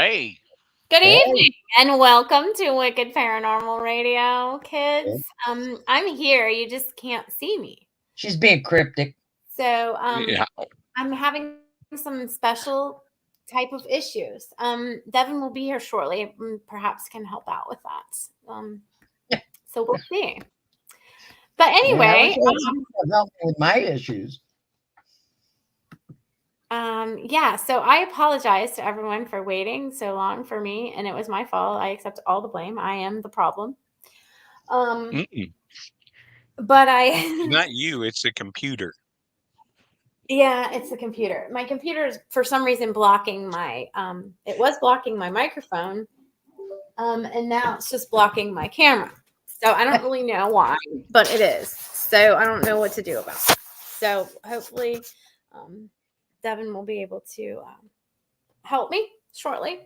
Hey. Good Hey. evening and welcome to Wicked Paranormal Radio, kids. Okay. I'm here. You just can't see me. She's being cryptic. So, Yeah. I'm having some special type of issues. Devin will be here shortly. Perhaps can help out with that. So we'll see. But Yeah, I wish anyway, I had someone to help me with my issues. yeah. So I apologize to everyone for waiting so long for me, and it was my fault. I accept all the blame. I am the problem. Um, Mm-mm. but It's I not you, it's the computer. Yeah, it's the computer. My computer is for some reason blocking my it was blocking my microphone. And now it's just blocking my camera. So I don't really know why, but it is. So I don't know what to do about it. So hopefully um Devin will be able to help me shortly.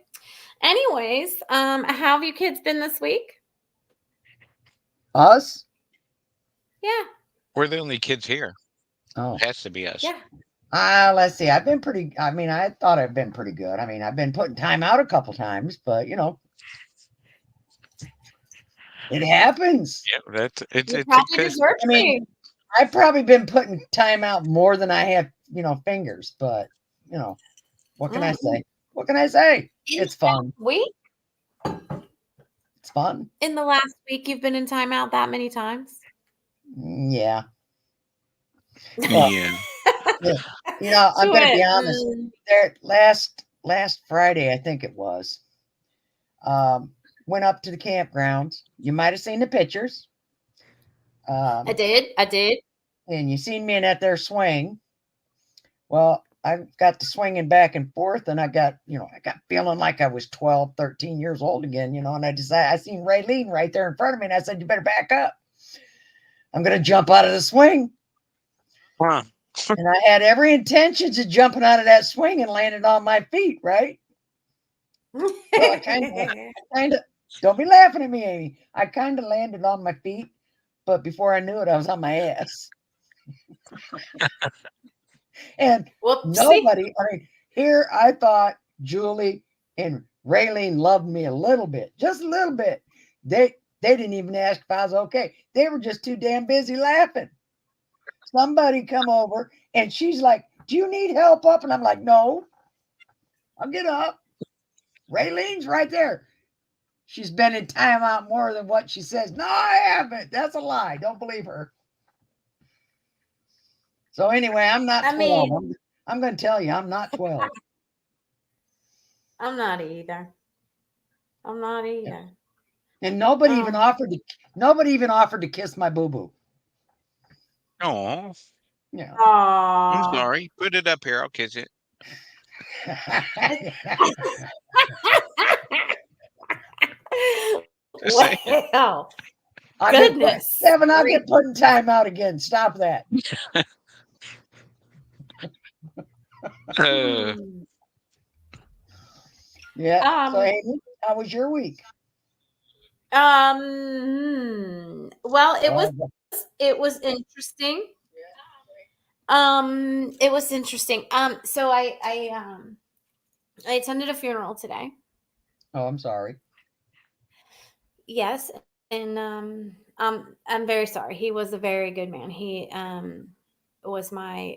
Anyways, how have you kids been this week? Us? Yeah. We're the only kids here. Oh. It has to be us. Yeah. Let's see. I've been pretty. I mean, I thought I've been pretty good. I mean, I've been putting time out a couple times, but it happens. Yeah, that's it's You it's probably because deserve I mean, to. I've probably been putting time out more than I have, fingers. But what can I Mm. say? What can I say? In It's fun. week It's fun. in the last week you've been in timeout that many times? Yeah. Well, yeah. yeah. I'm To gonna be it. honest. There last Friday, I think it was. Went up to the campgrounds. You might have seen the pictures. I Um, did. I did. and you seen me in that there swing. Well, I got to swinging back and forth, and I got feeling like I was 12, 13 years old again, and I decided I seen Raylene right there in front of me, and I said, "You better back up. I'm gonna jump out of the swing." Huh. And I had every intentions of jumping out of that swing and landing on my feet, right? Well, I kind of, don't be laughing at me, Amy. I kind of landed on my feet, but before I knew it, I was on my ass. And Whoopsie. nobody, here I thought Julie and Raylene loved me a little bit, just a little bit. They didn't even ask if I was okay. They were just too damn busy laughing. Somebody come over and she's like, "Do you need help up?" And I'm like, "No, I'll get up." Raylene's right there. She's been in timeout more than what she says. No, I haven't. That's a lie. Don't believe her. So anyway, I'm not I 12. mean, I'm going to tell you, I'm not 12. I'm not either. I'm not either. And Um, nobody even offered to kiss my boo-boo. Oh, Yeah. I'm aw. sorry. Put it up here. I'll kiss it. Just say Well, I'll get put goodness. Kevin, I'll get put in timeout again. Stop that. Hmm. Yeah. So Um, Amy, how was your week? well, it was Oh, it was interesting. It was interesting. So I attended a funeral today. oh, I'm sorry. Yes, and I'm very sorry. He was a very good man. He was my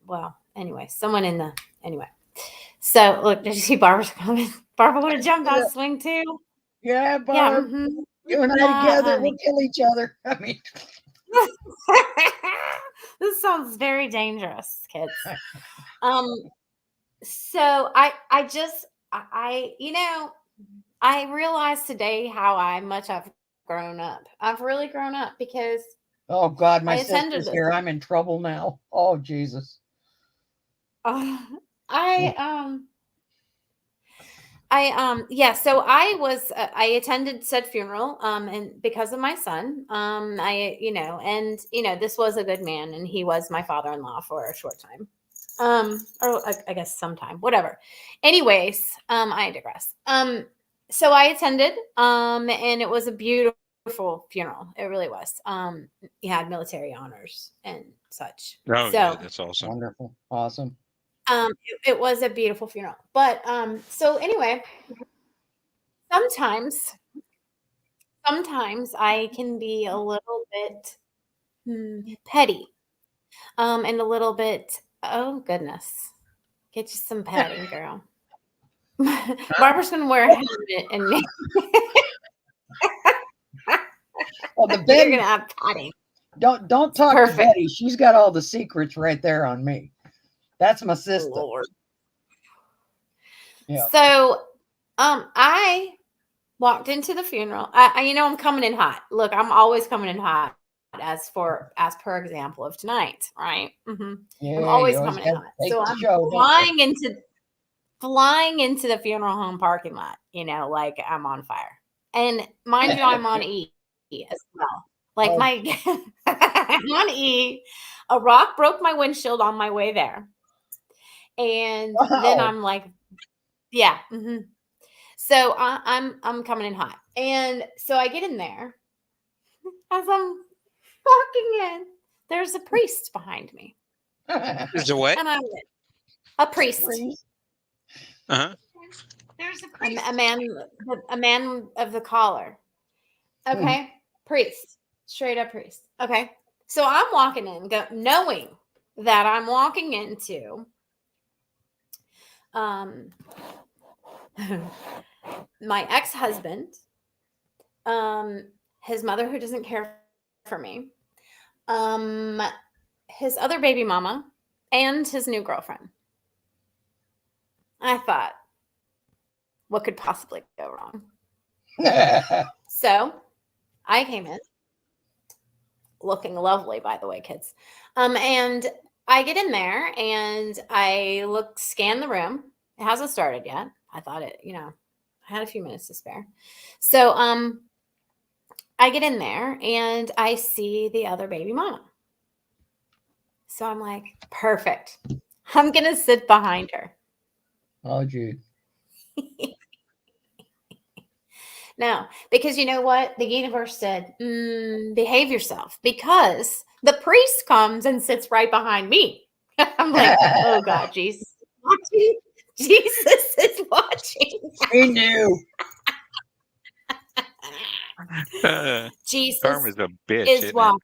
well, anyway, someone in the anyway. So look, did you see Barbara's coming? Barbara would have jumped Yeah, out swing too. yeah, Yeah, Barb. You and I yeah, together, honey. we'll kill each other. I mean, This sounds very dangerous, kids. Um, so I realized today how much I've grown up. I've really grown up because oh God, I my attended sister's this. here. I'm in trouble now. Oh Jesus. Uh, Mm. I yeah, so I attended said funeral and because of my son. And this was a good man, and he was my father-in-law for a short time. Or I guess sometime, whatever. Anyways, I digress. So I attended and it was a beautiful funeral. It really was. He had military honors and such. oh So yeah, that's awesome. Wonderful. Awesome. It was a beautiful funeral. But so anyway, sometimes I can be a little bit petty. And a little bit, oh goodness. Get you some padding, girl. Barbara's gonna wear a helmet and Well, the you're Betty, gonna have padding. don't talk to Perfect. Betty. She's got all the secrets right there on me. That's my sister. Lord. Yeah. So I walked into the funeral. I'm coming in hot. Look, I'm always coming in hot as per example of tonight, right? Yeah, I'm always you always coming in gotta hot. take So the I'm show, don't flying into the funeral home parking lot, like I'm on fire. And mind you, I'm on E as well. Like Oh. I'm on E. A rock broke my windshield on my way there. And then Wow. I'm like, yeah. So I'm coming in hot. And so I get in there. As I'm walking in, there's a priest behind me. Is it what? And I went, a priest. Uh-huh. There's a priest. A man of the collar. Okay. Priest. Straight up priest. Okay. So I'm walking in, knowing that I'm walking into my ex-husband, his mother who doesn't care for me, his other baby mama, and his new girlfriend. I thought, what could possibly go wrong? So I came in looking lovely, by the way, kids. And I get in there and I scan the room. It hasn't started yet. I thought I had a few minutes to spare. So I get in there and I see the other baby mama. So I'm like, perfect. I'm going to sit behind her. Oh, Jude. No, because you know what? The universe said, behave yourself, because the priest comes and sits right behind me. I'm like, oh God, Jesus is watching. Jesus is watching. He knew. Jesus Karma's a bitch, is isn't watching.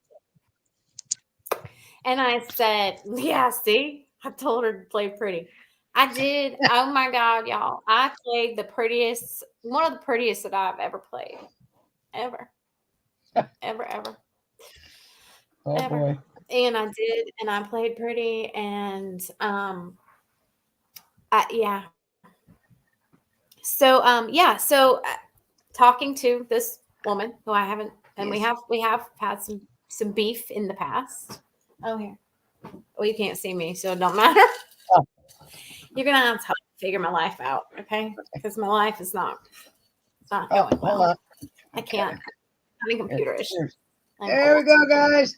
And I said, yeah, see, I told her to play pretty. I did. Oh my God, y'all. I played one of the prettiest that I've ever played. Ever. Ever. Oh, Ever. boy. And I did, and I played pretty, and yeah. So so talking to this woman who I haven't, and we have had some beef in the past. Oh, here. Well, you can't see me, so it don't matter. Oh. You're gonna have to figure my life out, okay? Because my life is not going Hold well. on. I can't. I'm having computer issues. There we go, guys.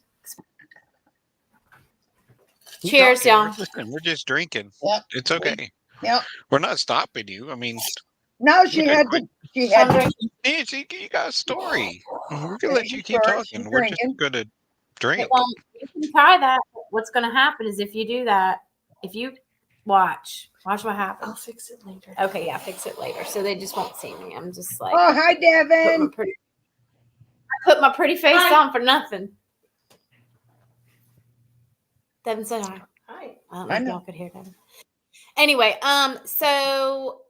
Cheers, y'all. Listen, we're just drinking. Yep. It's okay. Yep. We're not stopping you. I mean, No, she had to. She had to. you got a story. We're gonna let you keep First, talking. she's We're just drinking. gonna drink. Well, you can try that. What's going to happen is if you do that, if you watch what happens. I'll fix it later. Okay, yeah, fix it later. So they just won't see me. I'm just like, Oh, hi, Devin. I put my pretty face on for nothing. Devin said hi. Hi. I don't know I if know. y'all could hear Devin. Anyway, so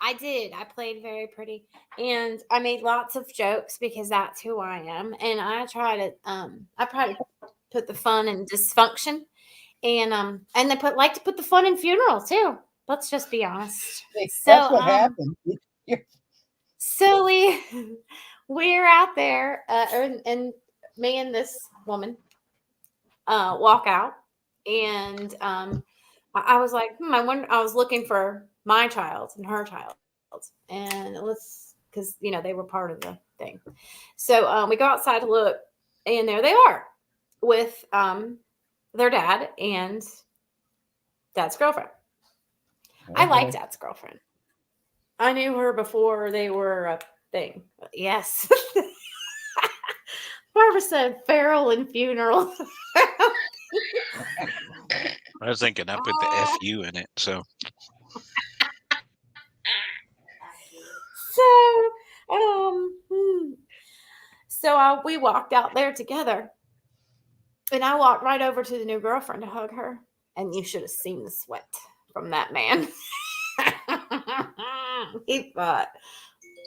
I did. I played very pretty, and I made lots of jokes because that's who I am. And I try to put the fun in dysfunction, and they like to put the fun in funerals too. Let's just be honest. That's what happened. So we're out there, and me and this woman walk out, and I was like, I was looking for my child and her child, and because they were part of the thing. So we go outside to look, and there they are with their dad and dad's girlfriend. I like dad's girlfriend. I knew her before they were a thing. Yes. Barbara said feral and funeral. I was thinking I put the FU in it, so So we walked out there together, and I walked right over to the new girlfriend to hug her, and you should have seen the sweat from that man. He thought,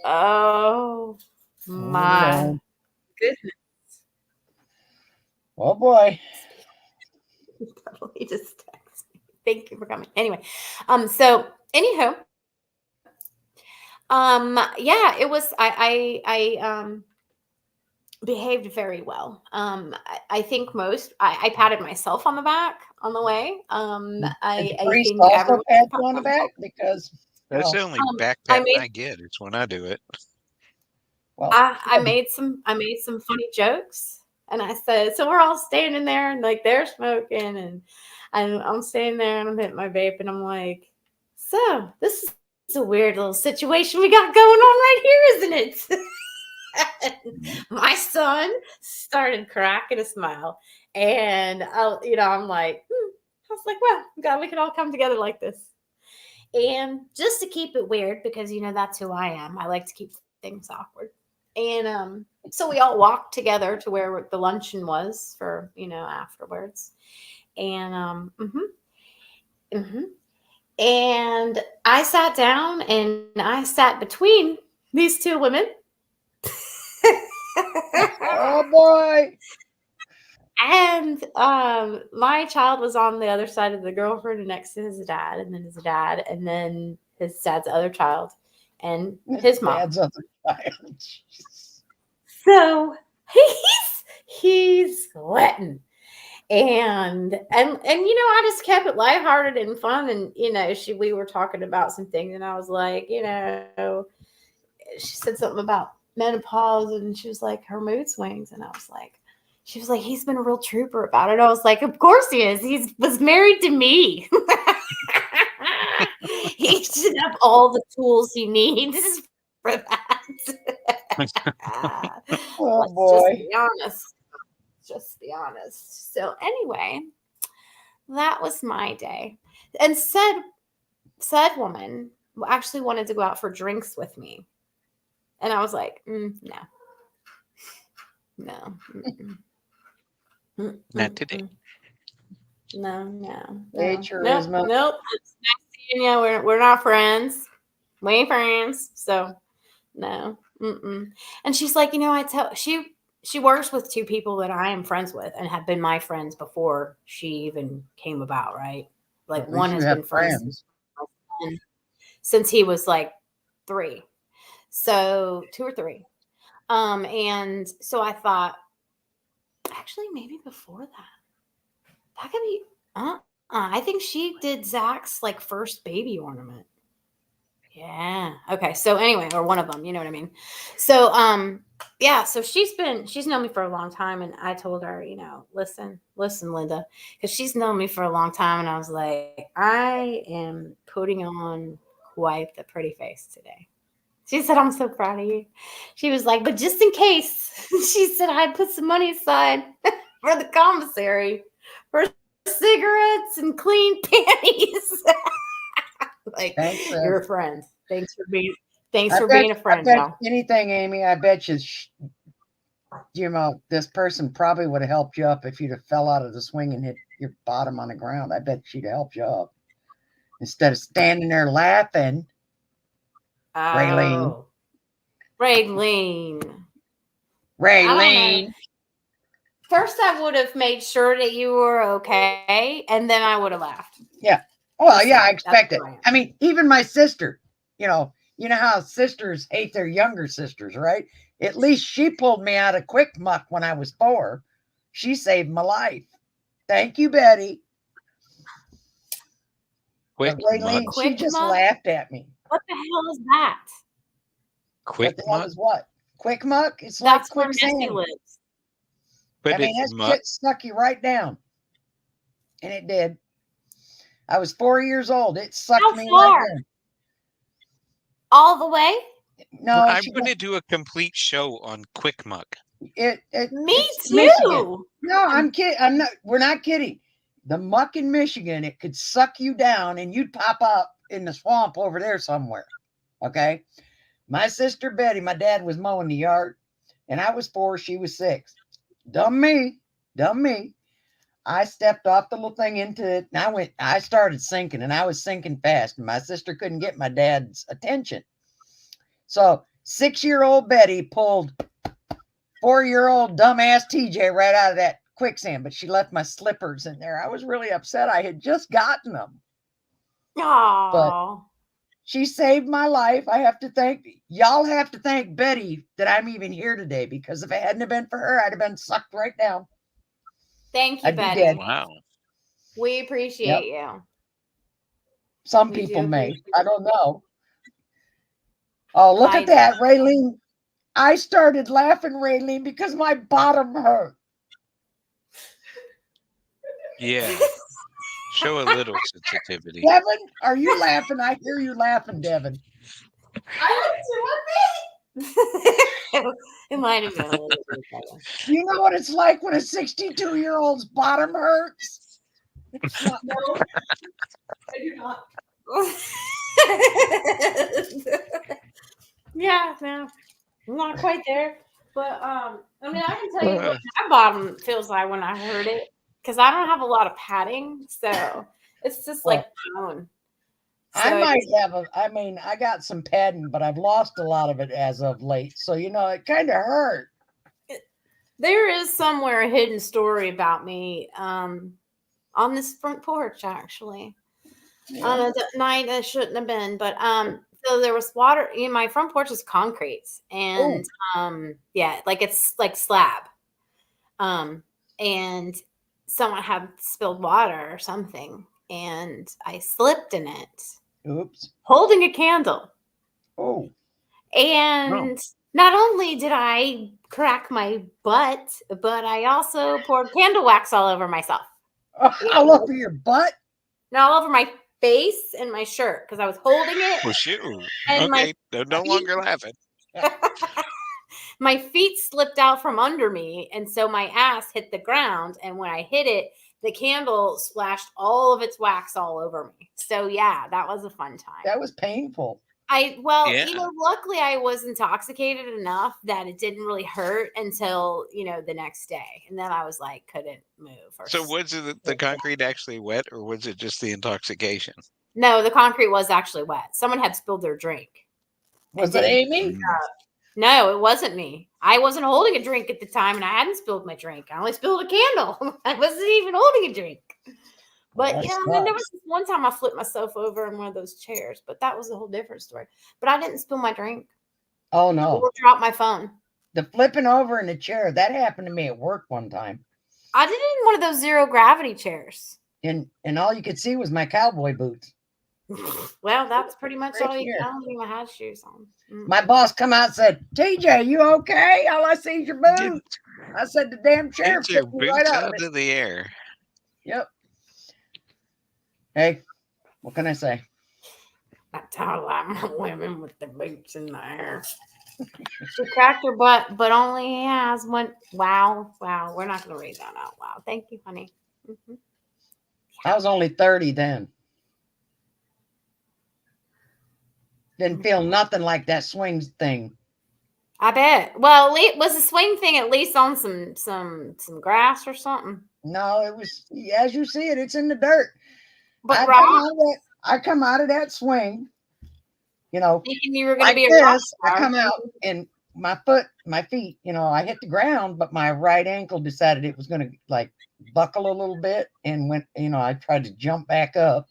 oh my no. goodness. Oh boy. He just texted me. Thank you for coming. Anyway, so anywho, yeah, it was. I behaved very well. I think I patted myself on the back on the way. Did the I priest think also everyone pat should pat you on the back? themselves. Because, that's the well, only back I pat made I get. It's when I do it. well, I made some funny jokes, and I said, so we're all standing there and like they're smoking, and I'm standing there and I'm hitting my vape, and I'm like, so this is a weird little situation we got going on right here, isn't it? My son started cracking a smile, and I'm like, I was like, well, God, we can all come together like this. And just to keep it weird, because that's who I am. I like to keep things awkward. And so we all walked together to where the luncheon was for afterwards. And mhm. And I sat down and I sat between these two women. oh boy. And my child was on the other side of the girlfriend and next to his dad, and then his dad, and then his dad's other child, and his mom. Dad's other child. So he's sweating. And I just kept it lighthearted and fun. And we were talking about some things, and I was like, she said something about menopause, and she was like, her mood swings, and she was like, he's been a real trooper about it. I was like, of course he is. He was married to me. He should have all the tools he needs for that. Oh Let's boy. just be honest. Just be honest. So anyway, that was my day. And said woman actually wanted to go out for drinks with me. And I was like, no. Mm-mm. Not today. No. Hey, charisma. Nope. It's nice seeing you. We're not friends. We ain't friends. So no. Mm-mm. And she's like, she works with two people that I am friends with and have been my friends before she even came about, right? Like At one least you has have been friends friends. since he was like 3. So 2 or 3. And so I thought, actually, maybe before that could be. I think she did Zach's like first baby ornament. Yeah. Okay. So anyway, or one of them, you know what I mean? So yeah, so she's known me for a long time, and I told her, listen, Linda, because she's known me for a long time, and I was like, I am putting on quite the pretty face today. She said, I'm so proud of you. She was like, but just in case, she said, I put some money aside for the commissary for cigarettes and clean panties. Like, Thanks, you're a friend. Thanks for being a I friend, bet y'all. anything, Amy. I bet this person probably would have helped you up if you'd have fell out of the swing and hit your bottom on the ground. I bet she'd have helped you up instead of standing there laughing. Oh, Raylene. Raylene. First, I would have made sure that you were okay, and then I would have laughed. Yeah. Well, yeah, I expect it. I mean, even my sister, you know how sisters hate their younger sisters, right? At least she pulled me out of quick muck when I was 4. She saved my life. Thank you, Betty. Quick Raylene, muck. she just laughed at me. What the hell is that? Quick what the hell muck? is what? Quick muck? It's That's like where Nessie lives. But I mean, it's that muck. shit suck you right down. And it did. I was 4 years old. It sucked me right down. All the way? No, I'm going to do a complete show on quick muck. Me it's too. Michigan. No, I'm kidding. I'm not. We're not kidding. the muck in Michigan, it could suck you down and you'd pop up in the swamp over there somewhere. Okay. My sister Betty, my dad was mowing the yard, and I was 4, she was 6. Dumb me, dumb me. I stepped off the little thing into it, and I started sinking, and I was sinking fast, and my sister couldn't get my dad's attention. So 6-year-old Betty pulled 4-year-old dumbass TJ right out of that quicksand, but she left my slippers in there. I was really upset. I had just gotten them. Oh, She saved my life. Y'all have to thank Betty that I'm even here today, because if it hadn't have been for her, I'd have been sucked right down. thank you, I'd be Betty. dead. Wow. We appreciate you. Some We people do may. appreciate I don't know. Oh, look I at that, Raylene. I started laughing, Raylene, because my bottom hurt. Yeah. Show a little sensitivity. Devin, are you laughing? I hear you laughing, Devin. It might have been a little bit. You know what it's like when a 62-year-old's bottom hurts? No, I do not. Yeah, no, I'm not quite there. But I mean, I can tell you what my bottom feels like when I heard it, because I don't have a lot of padding, so it's just like bone. I I got some padding, but I've lost a lot of it as of late. So, it kind of hurt. There is somewhere a hidden story about me on this front porch, actually. On a night that shouldn't have been, but so there was water. My front porch is concrete, and yeah, like it's like slab. And someone had spilled water or something, and I slipped in it. Oops. Holding a candle. Oh. And not only did I crack my butt, but I also poured candle wax all over myself. All over your butt? No, all over my face and my shirt, because I was holding it. Well, shoot. And Okay, they're no longer laughing. My feet slipped out from under me, and so my ass hit the ground. And when I hit it, the candle splashed all of its wax all over me. So yeah, that was a fun time. That was painful. Luckily I was intoxicated enough that it didn't really hurt until, the next day. And then I was like, couldn't move. So was the concrete actually wet, or was it just the intoxication? No, the concrete was actually wet. Someone had spilled their drink. Was it Amy? No, it wasn't me. I wasn't holding a drink at the time, and I hadn't spilled my drink. I only spilled a candle. I wasn't even holding a drink. But, there was this one time I flipped myself over in one of those chairs, but that was a whole different story. But I didn't spill my drink. Oh, no. Or drop my phone. The flipping over in the chair, that happened to me at work one time. I did it in one of those zero gravity chairs. And all you could see was my cowboy boots. Well, that's pretty much Right all you here. can. I don't even have shoes on. My boss come out and said, TJ, you okay? All I see is your boots. I said, the damn chair Get your flipped me right boots up. out of the air. Yep. Hey, what can I say? That's how I like my women with the boots in the air. She cracked her butt, but only has one. Wow. We're not going to read that out loud. Thank you, honey. Mm-hmm. I was only 30 then. Didn't feel nothing like that swing thing. I bet. Well, was the swing thing at least on some grass or something? No, it was, as you see it, it's in the dirt. But I come out of that swing, thinking you were going like to be this. I come out and my feet, I hit the ground, but my right ankle decided it was going to like buckle a little bit, and went, I tried to jump back up,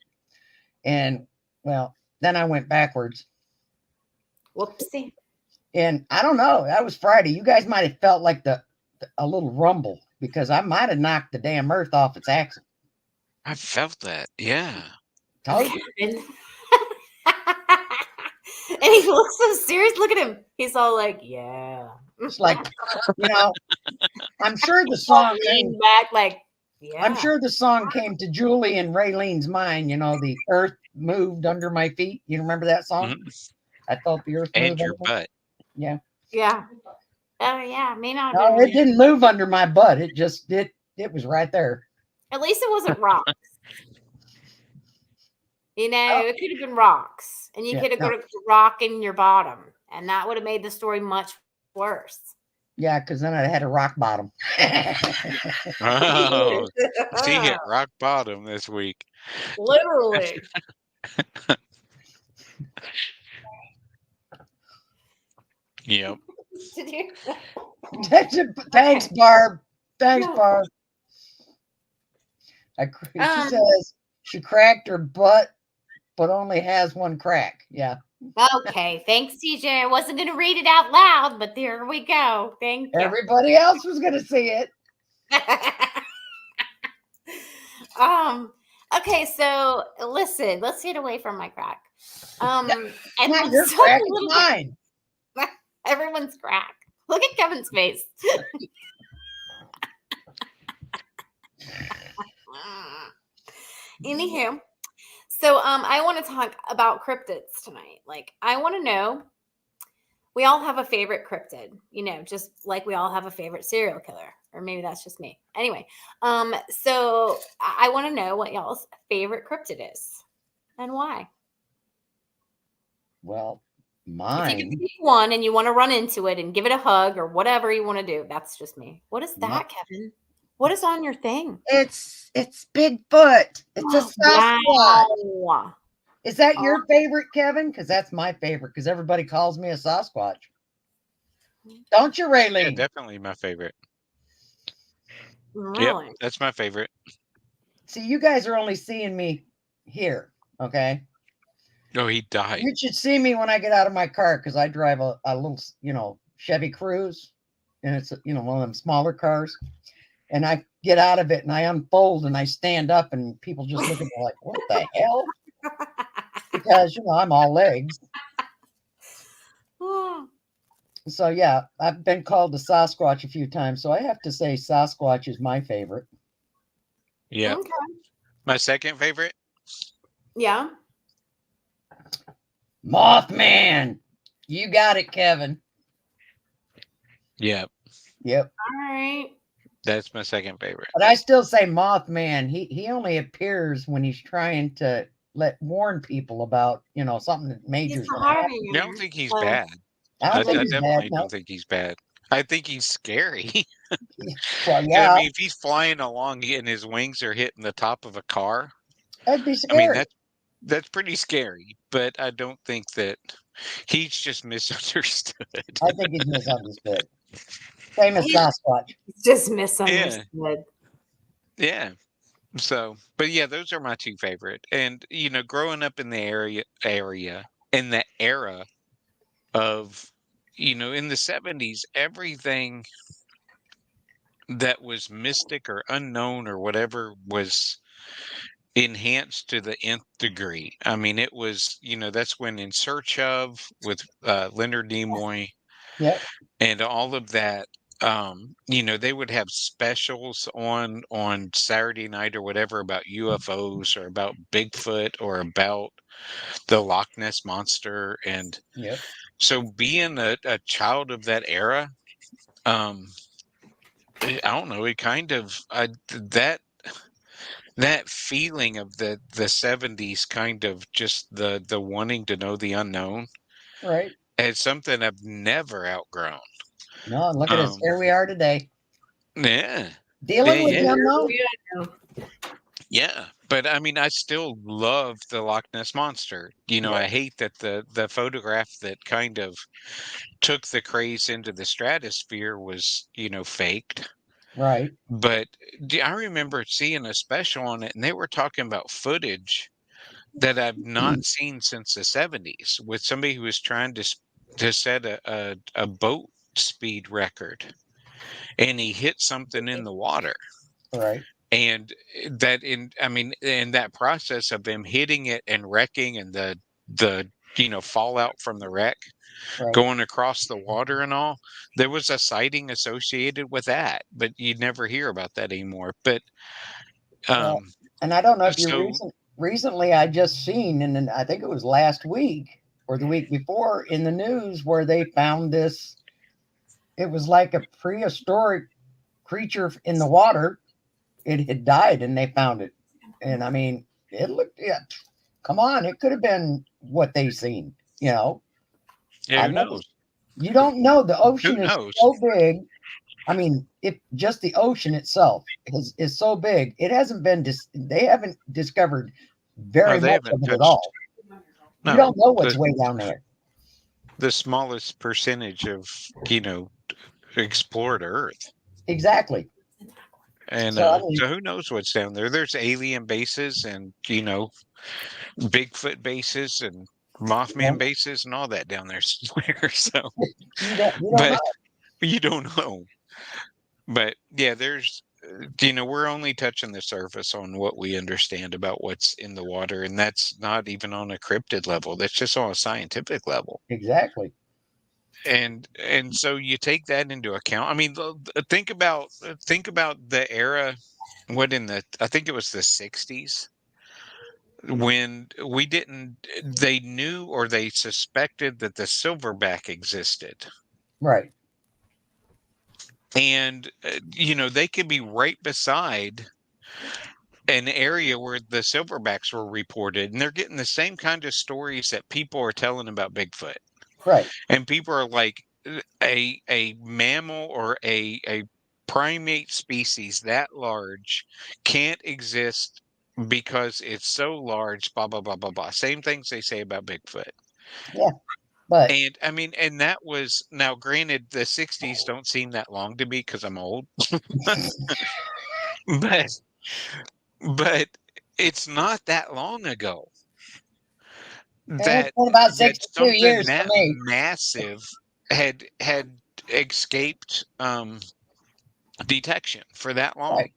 and then I went backwards. Whoopsie. And I don't know. That was Friday. You guys might have felt like a little rumble, because I might have knocked the damn earth off its axle. I felt that. Yeah. Told you. And he looks so serious. Look at him. He's all like, yeah. It's like, I'm sure the song came back like, yeah. I'm sure the song came to Julie and Raylene's mind. The earth moved under my feet. You remember that song? Mm-hmm. I felt the earth and move your butt. Yeah. Yeah. Oh yeah. May not. No, it didn't move under my butt. It just it was right there. At least it wasn't rocks. You know, Oh. it could have been rocks, and you Yeah, could have no. got a rock in your bottom, and that would have made the story much worse. Yeah, because then I had a rock bottom. Oh, she hit rock bottom this week. Literally. Yep. Did you? Thanks, Barb. Thanks, No. Barb. She says she cracked her butt, but only has one crack. Yeah. Okay. Thanks, TJ. I wasn't going to read it out loud, but there we go. Thank you. Everybody else was going to see it. Okay, so listen, let's get away from my crack. And Not let's your talk crack, a it's little mine. bit. Everyone's crack. Look at Kevin's face. Anywho, so I want to talk about cryptids tonight. Like, I want to know. We all have a favorite cryptid, you know, just like we all have a favorite serial killer, or maybe that's just me. Anyway, so I want to know what y'all's favorite cryptid is and why. Well, If you mine. can pick one and you want to run into it and give it a hug or whatever you want to do, that's just me. What is that, Kevin? What is on your thing? It's Bigfoot. It's a Sasquatch. Wow. Is that your favorite, Kevin? Because that's my favorite. Because everybody calls me a Sasquatch. Don't you, Raylene? Yeah, definitely my favorite. Really? Yep, that's my favorite. See, you guys are only seeing me here, okay? Oh, he died. You should see me when I get out of my car because I drive a little, Chevy Cruze, and it's, one of them smaller cars. And I get out of it and I unfold and I stand up and people just look at me like, what the hell? Because, I'm all legs. So, yeah, I've been called the Sasquatch a few times. So I have to say Sasquatch is my favorite. Yeah. Okay. My second favorite? Yeah. Mothman. You got it, Kevin. Yep. Yep. All right. That's my second favorite. But I still say Mothman. He only appears when he's trying to warn people about, something that major is going to happen. I don't think he's bad. I I don't think he's definitely bad. No. don't think he's bad. I think he's scary. Well, 'Cause, yeah, I mean, if he's flying along and his wings are hitting the top of a car, that'd be I scary. mean, that's pretty scary. But I don't think that he's just misunderstood. I think he's misunderstood. Same as Sasquatch. It's just misunderstood. Yeah. So, but yeah, those are my two favorite. And growing up in the area in the era of in the 70s, everything that was mystic or unknown or whatever was enhanced to the nth degree. I mean, it was, that's when In Search Of with Leonard Nimoy Yep. and all of that. They would have specials on Saturday night or whatever about UFOs or about Bigfoot or about the Loch Ness Monster. And Yep. so being a child of that era, I don't know, it kind of that feeling of the 70s, kind of just the wanting to know the unknown. Right. It's something I've never outgrown. No, and look at us. Here we are today. Yeah. Dealing with the unknown. Yeah. But I mean, I still love the Loch Ness Monster. I hate that the photograph that kind of took the craze into the stratosphere was, faked. Right. But I remember seeing a special on it, and they were talking about footage that I've not seen since the 70s with somebody who was trying to set a boat speed record, and he hit something in the water. Right. And in that process of him hitting it and wrecking and the fallout from the wreck, Right. going across the water and all, there was a sighting associated with that, but you'd never hear about that anymore. But and I don't know if you recently I just seen, and then I think it was last week or the week before in the news where they found this. It was like a prehistoric creature in the water, it had died and they found it. And I mean, it looked, yeah, come on, it could have been what they seen, you know. Yeah, I who never, knows? you don't know. The Who ocean is knows? so big. I mean, if just the ocean itself is so big, it hasn't been, they haven't discovered Oh, very they much haven't of it at touched. all. You No, don't know what's the way down there. the smallest percentage of explored Earth. Exactly. And So, I mean, so who knows what's down there? There's alien bases and Bigfoot bases and you Mothman know, bases and all that down there somewhere. So, you don't but know. you don't know. But yeah, there's we're only touching the surface on what we understand about what's in the water, and that's not even on a cryptid level. That's just on a scientific level. Exactly. And so you take that into account. I mean, think about the era, what in the I think it was the 60s, when we didn't they knew or they suspected that the silverback existed. Right. And they could be right beside an area where the silverbacks were reported, and they're getting the same kind of stories that people are telling about Bigfoot. Right. And people are like, a mammal or a primate species that large can't exist because it's so large, blah blah blah blah blah. Same things they say about Bigfoot. Yeah. But And I mean, and that was, now granted, the 60s don't seem that long to me because I'm old, but but it's not that long ago it's that been about that 62 something years for that me. massive had escaped detection for that long. Right.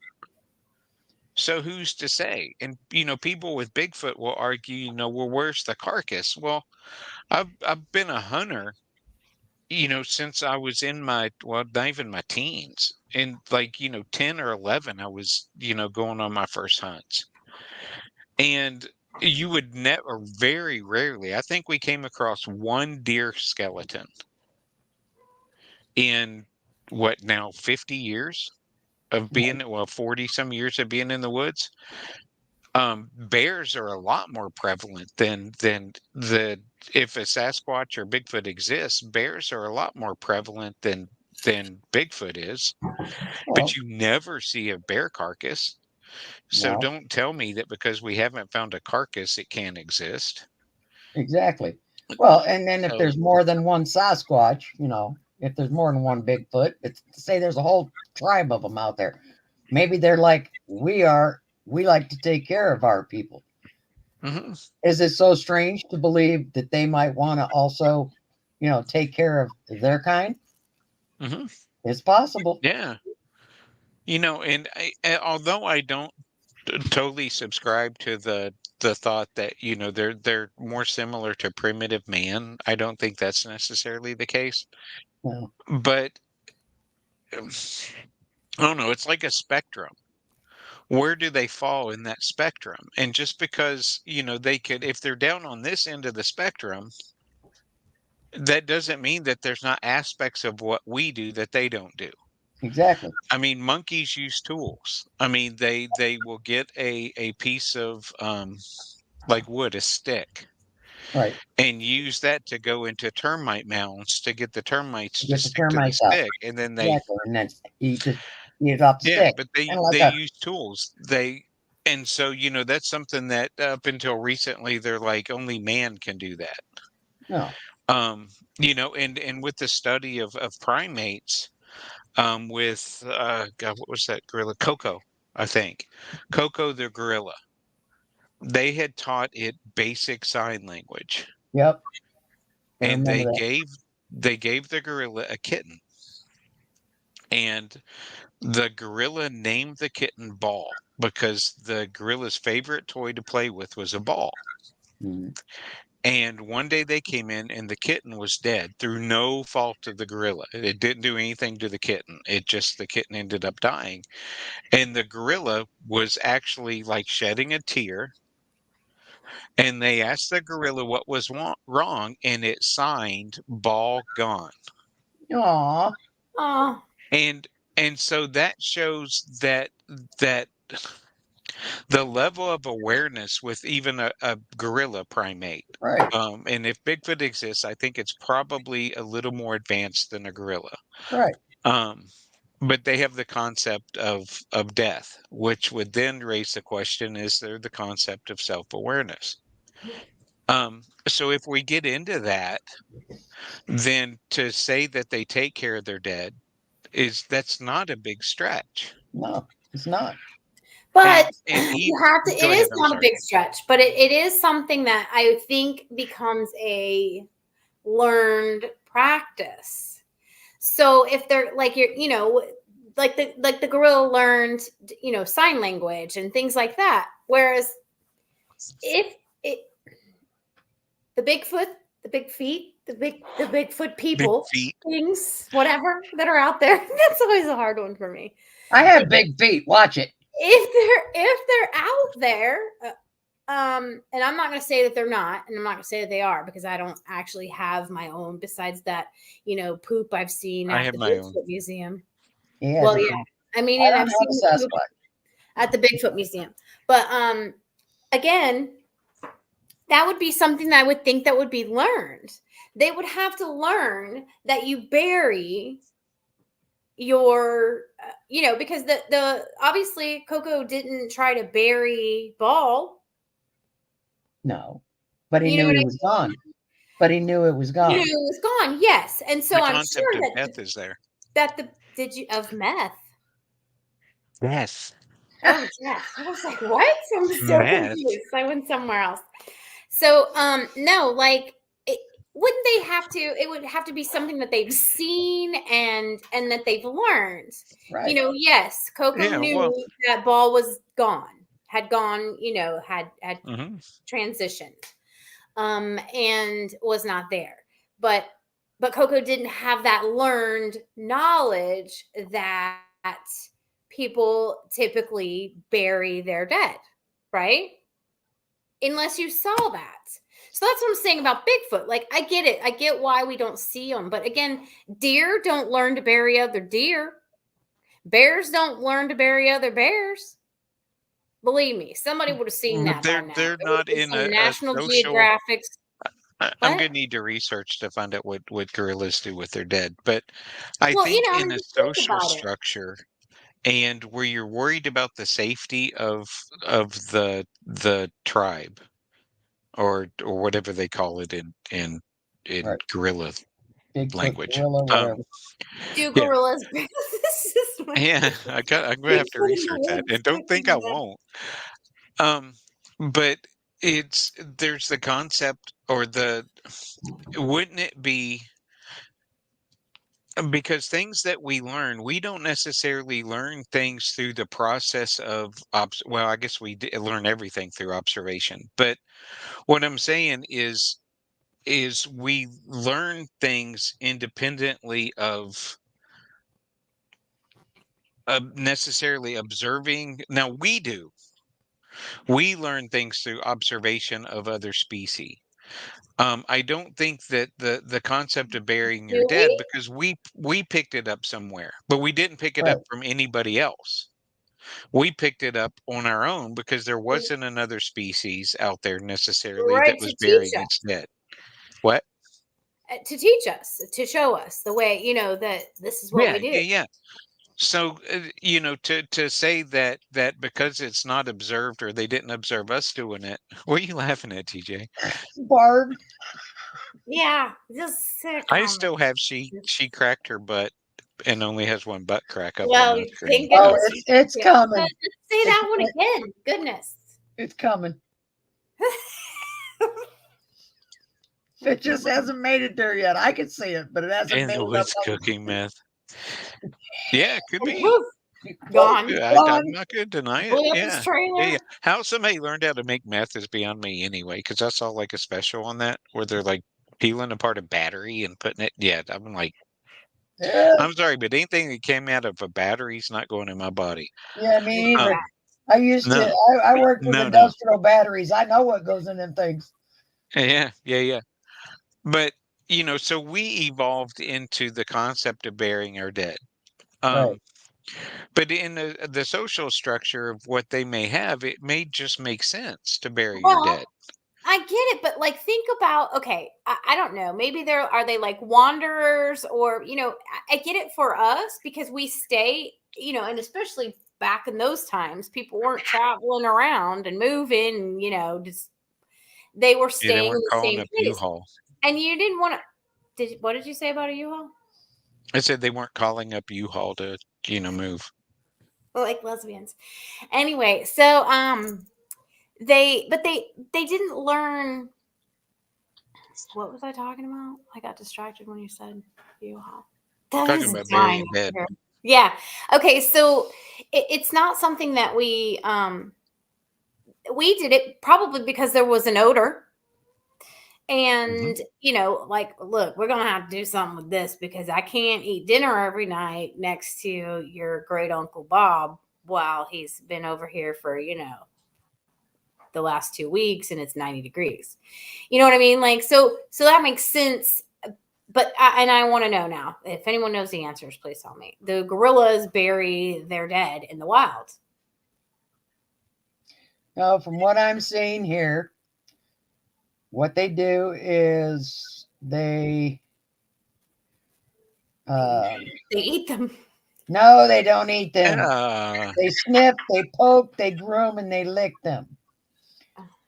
So who's to say? And people with Bigfoot will argue, well, where's the carcass? Well, I've been a hunter, since I was in my, well, not even my teens. In, like, 10 or 11, I was, going on my first hunts. And you would never, very rarely, I think we came across one deer skeleton in, what, now 50 years of being, well, 40 some years of being in the woods. Bears are a lot more prevalent than the if a Sasquatch or Bigfoot exists, bears are a lot more prevalent than Bigfoot is. But Well, you never see a bear carcass. So no, don't tell me that because we haven't found a carcass, it can't exist. exactly. Well, and then if So, there's more than one Sasquatch, if there's more than one Bigfoot, it's say there's a whole tribe of them out there. Maybe they're like we are. We like to take care of our people. mhm, Is it so strange to believe that they might want to also, take care of their kind? mhm, It's possible. yeah. And although I don't totally subscribe to the thought that they're more similar to primitive man, I don't think that's necessarily the case. No, But um, I don't know, it's like a spectrum. Where do they fall in that spectrum? And just because they could, if they're down on this end of the spectrum, that doesn't mean that there's not aspects of what we do that they don't do. exactly. I mean, monkeys use tools. I mean, they will get a piece of like wood, a stick, Right. and use that to go into termite mounds to get the termites to Get the stick to the termites out. stick, and then they, Exactly. And then eat it off the yeah, stick. but Kind of they like a use tools. And so that's something that up until recently they're like only man can do that. no. Um, and with the study of primates, with God, what was that gorilla? Coco, I think. Coco the gorilla. They had taught it basic sign language, Yep. I and remember they that. gave the gorilla a kitten, and the gorilla named the kitten Ball because the gorilla's favorite toy to play with was a ball. Mhm. And one day they came in and the kitten was dead through no fault of the gorilla. It didn't do anything to the kitten. The kitten ended up dying. And the gorilla was actually like shedding a tear. And they asked the gorilla what was wrong, and it signed "ball gone." Aw. Oh, And and so that shows that the level of awareness with even a gorilla primate. Right. And if Bigfoot exists, I think it's probably a little more advanced than a gorilla. Right. Um, but they have the concept of death, which would then raise the question: is there the concept of self-awareness? So if we get into that, then to say that they take care of their dead that's not a big stretch. No, it's not. But And he you have to, it go ahead, is I'm not a sorry. big stretch, but it is something that I think becomes a learned practice. So if they're like you're, like the gorilla learned, sign language and things like that. Whereas if it, the Bigfoot, the big feet, the Bigfoot Big people, feet. things, whatever that are out there, that's always a hard one for me. I have big feet. Watch it. If they're out there, and I'm not going to say that they're not, and I'm not going to say that they are, because I don't actually have my own. Besides that, poop I've seen I at have the my own. Bigfoot Museum. He has Well, a yeah, big- I mean, I and don't I've seen have a the poop Sasquatch. at the Bigfoot Museum. But again, that would be something that I would think that would be learned. They would have to learn that you bury your because the obviously Coco didn't try to bury Ball. No, but he You know knew what he I was mean? gone. But he knew it was You know gone. it was gone, yes. And The so I'm concept sure of that death is there. the did you of meth. Yes. Oh, Jeff. I was like, what? I'm so Meth. confused. I went somewhere else. So no, like wouldn't they have to, it would have to be something that they've seen and that they've learned. Right. Yes, Coco Yeah, well, knew that Ball was gone, had gone, had mhm. transitioned, and was not there. But Coco didn't have that learned knowledge that people typically bury their dead, right? Unless you saw that. So that's what I'm saying about Bigfoot. Like, I get it. I get why we don't see them. But again, deer don't learn to bury other deer. Bears don't learn to bury other bears. Believe me, somebody would have seen But that by now. they're There would have not been in some a National social. Geographics. I'm What? gonna need to research to find out what gorillas do with their dead. But I Well, think I in mean, a just think social about it. structure and where you're worried about the safety of the tribe or whatever they call it in Right. gorilla Bigfoot, language. gorilla, whatever. Do Yeah. gorillas? This is my Yeah, I'm gonna have to Bigfoot in research the that, woods and don't think I cooking meth. won't. Um, but there's the concept or wouldn't it be because things that we learn, we don't necessarily learn things through the process of well, I guess we learn everything through observation. But what I'm saying is we learn things independently of necessarily observing. Now we do. We learn things through observation of other species. I don't think that the concept of burying your Do dead we? because we picked it up somewhere, but we didn't pick it up Right. from anybody else. We picked it up on our own because there wasn't another species out there necessarily Right, that to was teach burying us. its dead. What? To teach us, to show us the way, that this is what Yeah, we do. yeah, yeah. So to say that because it's not observed or they didn't observe us doing it. What are you laughing at, TJ? Barb. Yeah, just I sitcom. still have she cracked her butt and only has one butt crack up on Well, my screen. thank Oh, goodness. it's Yeah. coming. Say It's that one again. Goodness. it's coming. It just hasn't made it there yet. I can see it, but it hasn't In made the it up. woods cooking meth. Yeah, it could And be. poof, gone. I'm Gone. not going to deny it. Blew up his Yeah. Yeah, trailer. yeah. How somebody learned how to make meth is beyond me anyway, because I saw like a special on that where they're like peeling apart a battery and putting it. Yeah, I'm like, Yeah, I'm sorry, but anything that came out of a battery is not going in my body. yeah, me Um, either. I used to. no, I worked with no. industrial batteries. I know what goes in them things. Yeah, yeah, yeah. But so we evolved into the concept of burying our dead. Right. Um, But in the social structure of what they may have, it may just make sense to bury your Well, dead. I get it, but like think about okay, I don't know. Maybe they're are they like wanderers or I get it for us because we stay, and especially back in those times, people weren't traveling around and moving, and just they were Yeah, they staying in weren't the calling same up place. U-Haul. And you didn't want to what did you say about a U-Haul? I said they weren't calling up U-Haul to, move. Like lesbians. Anyway, so they didn't learn. What was I talking about? I got distracted when you said U-Haul. That Talking is about dying burying up dead. here. Yeah. Okay. So it's not something that we did it probably because there was an odor. Mhm. And, like, look, we're going to have to do something with this because I can't eat dinner every night next to your great uncle Bob while he's been over here for, the last 2 weeks and it's 90 degrees. You know what I mean? Like, so that makes sense. But I want to know now if anyone knows the answers, please tell me. The gorillas bury their dead in the wild. Now, from what I'm seeing here, what they do is They eat them. no, they don't eat them. Yeah, They sniff, they poke, they groom, and they lick them.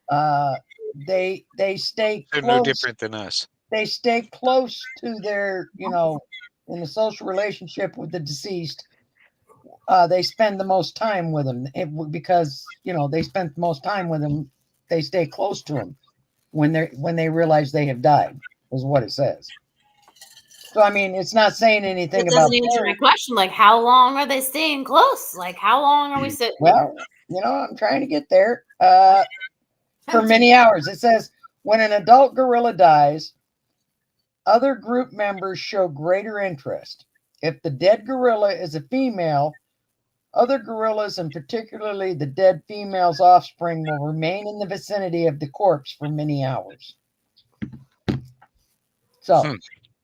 Uh, they stay they're no close. different than us. They stay close to their, in a social relationship with the deceased. They spend the most time with them because they spent the most time with them. They stay close to them when they realize they have died. Is what it says. So I mean, it's not saying That anything about doesn't answer my burying. question. Like, how long are they staying close? Like, how long are we sitting? Well, I'm trying to get there. For Tempting. many hours. It says when an adult gorilla dies, other group members show greater interest. If the dead gorilla is a female, other gorillas, and particularly the dead female's offspring, will remain in the vicinity of the corpse for many hours. So Hmm.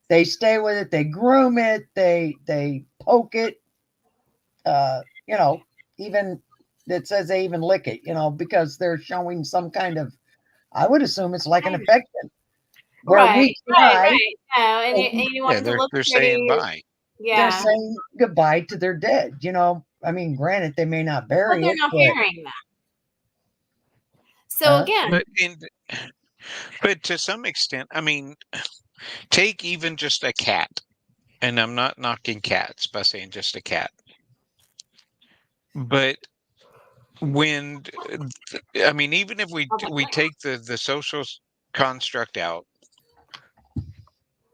they stay with it, they groom it, they poke it, uh, you know, even it says they even lick it, because they're showing some kind of, I would assume it's like an affection. Where Right, we right, cry, right. Yeah, and you want Yeah, them to they're look they're saying pretty. bye. they're Yeah, saying goodbye to their dead. I mean, granted, they may not but bury they're it, not but hearing that. So again, But to some extent, I mean, take even just a cat, and I'm not knocking cats by saying just a cat, but when I mean, even if we take the social construct out,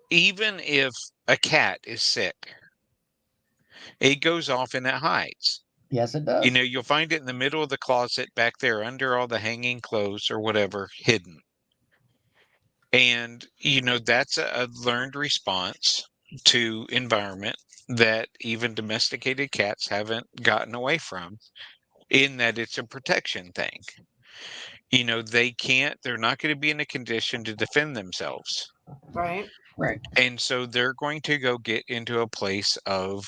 even if a cat is sick, it goes off and it hides. yes, it does. You'll find it in the middle of the closet back there under all the hanging clothes or whatever, hidden. And, that's a learned response to environment that even domesticated cats haven't gotten away from, in that it's a protection thing. They're not going to be in a condition to defend themselves. right? Right, And so they're going to go get into a place of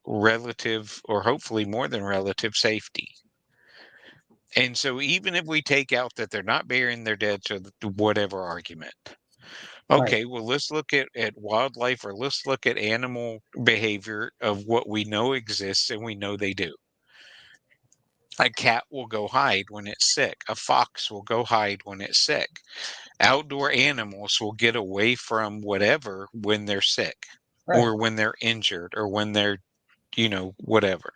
relative, or hopefully more than relative, safety. And so even if we take out that they're not burying their dead, so whatever argument, right, okay, well, let's look at wildlife, or let's look at animal behavior of what we know exists and we know they do. A cat will go hide when it's sick. A fox will go hide when it's sick. Outdoor animals will get away from whatever when they're sick, right, or when they're injured, or when they're, whatever.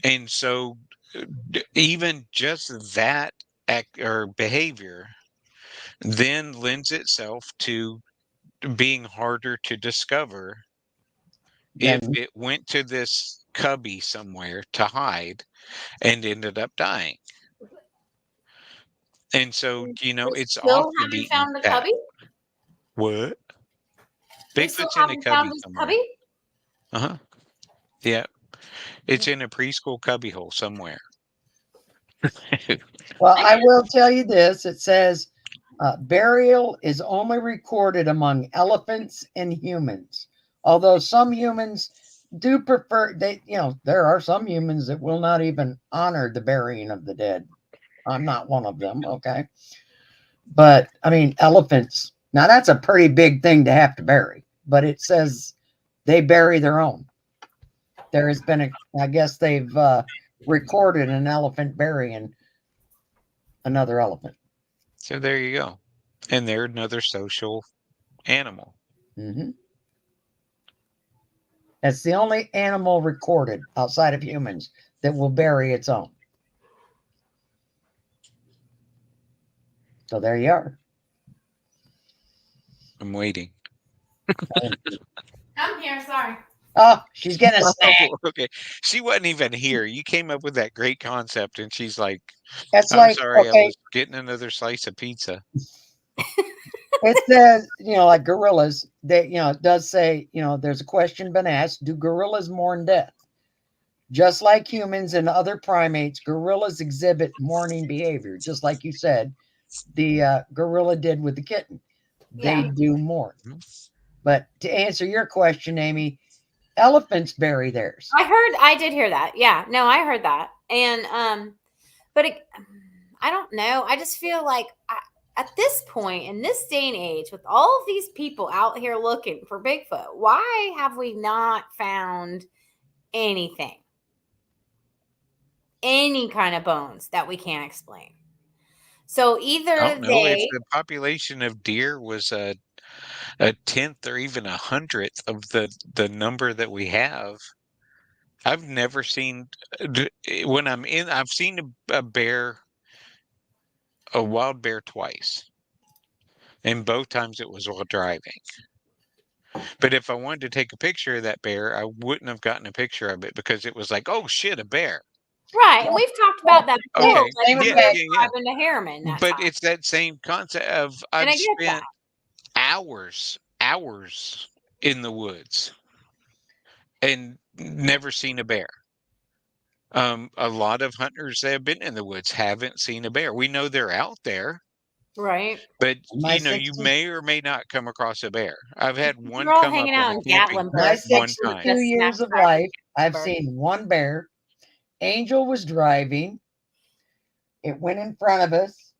And so even just that act or behavior then lends itself to being harder to discover if then it went to this cubby somewhere to hide and ended up dying. And so, They it's off still the haven't beaten found the path. cubby. What? They still Bigfoot's in a haven't found cubby his somewhere. cubby. Uh-huh. Yeah. It's in a preschool cubby hole somewhere. well, I will tell you this. It says burial is only recorded among elephants and humans, although some humans do prefer they, there are some humans that will not even honor the burying of the dead. I'm not one of them, okay? But I mean, elephants. Now that's a pretty big thing to have to bury, but it says they bury their own. There has been I guess they've recorded an elephant burying another elephant. So there you go. And they're another social animal. Hmm. That's the only animal recorded outside of humans that will bury its own. So there you are. I'm waiting. I'm here. Sorry. Oh, she's getting a snack. Oh, okay. She wasn't even here. You came up with that great concept, and she's like, That's I'm like, sorry, I okay, was getting another slice of pizza. it says, like gorillas, they, it does say, there's a question been asked, do gorillas mourn death? Just like humans and other primates, gorillas exhibit mourning behavior, just like you said, the gorilla did with the kitten. They Yeah. do mourn. Mhm. But to answer your question, Amy, elephants bury theirs. I did hear that. Yeah. No, I heard that. And, but I don't know. I just feel like at this point in this day and age, with all of these people out here looking for Bigfoot, why have we not found anything? Any kind of bones that we can't explain. So I either don't know if they, the population of deer was a tenth or even a hundredth of the number that we have. I've never seen when I've seen a bear, a wild bear twice, and both times it was while driving. But if I wanted to take a picture of that bear, I wouldn't have gotten a picture of it because it was like, oh shit, a bear. right? And we've talked about that before, Okay, like Same when we yeah, were effect. yeah, yeah. driving to Harriman that But time. it's that same concept of And I've I get that. spent hours in the woods and never seen a bear. A lot of hunters that have been in the woods haven't seen a bear. We know they're out there, Right. but My you 60, may or may not come across a bear. I've had one We're all come up hanging on out a in camping trip my Gatlinburg. one We're 62 time. gonna snap years of crackers life, in I've Gatlinburg. seen one bear. Angel was driving. It went in front of us.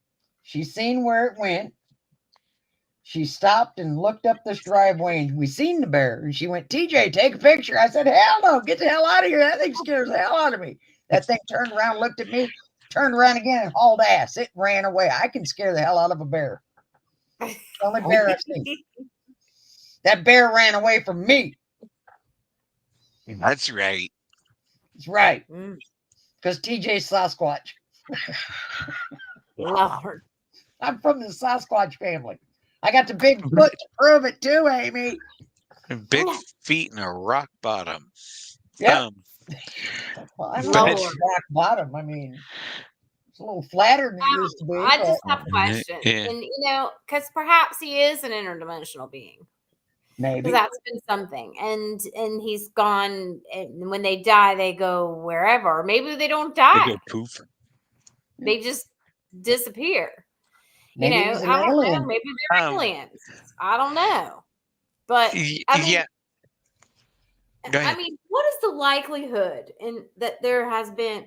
She seen where it went. She stopped and looked up this driveway and we seen the bear. And she went, TJ, take a picture. I said, hell no, get the hell out of here. That thing scares the hell out of me. That thing turned around, looked at me, turned around again and hauled ass. It ran away. I can scare the hell out of a bear. The only bear I've seen. That bear ran away from me. That's right. That's right. Mm, Because TJ's Sasquatch. Lord. I'm from the Sasquatch family. I got the big foot to prove it too, Amy. Big feet and a rock bottom. Yep. Um, Well, I don't know but if it's rock bottom. I mean, it's a little flatter than it used to be, I but just have questions. yeah, And because perhaps he is an interdimensional being. maybe. Because that's been something. And he's gone, and when they die, they go wherever. Maybe they don't they die. go poof. They just disappear. Maybe he's an I don't know. alien. Maybe they're Um, aliens. I don't know. But I mean, yeah. Go ahead. what is the likelihood in that there has been,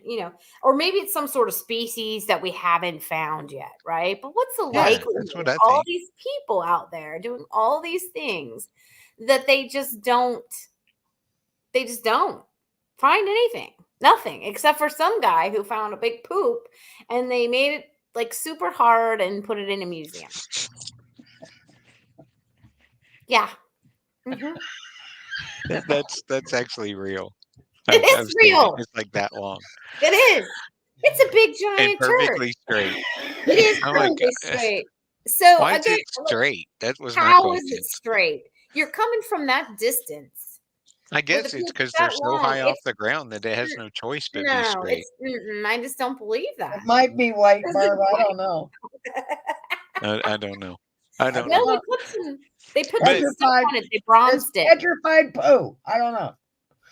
or maybe it's some sort of species that we haven't found yet, right? But what's the Yeah, likelihood that's what of I all think. these people out there doing all these things that they just don't find anything, nothing, except for some guy who found a big poop and they made it like super hard and put it in a museum. Yeah. Mhm. That's actually real. It I've is seen it. real. It's like that long It is. It's a big and giant turd. perfectly straight. It is Oh my perfectly god! straight. So Why is again, it straight? That was my how is it question. straight? You're coming from that distance I with a guess it's piece because they're that so long. high off It's the ground that it has no choice but be no, straight. it's I just don't believe that. It might be white, Because Barb. it's I don't know. I don't know. I don't well, know. they put But some stuff Petrified. on it. They It's bronzed it. petrified poo. I don't know.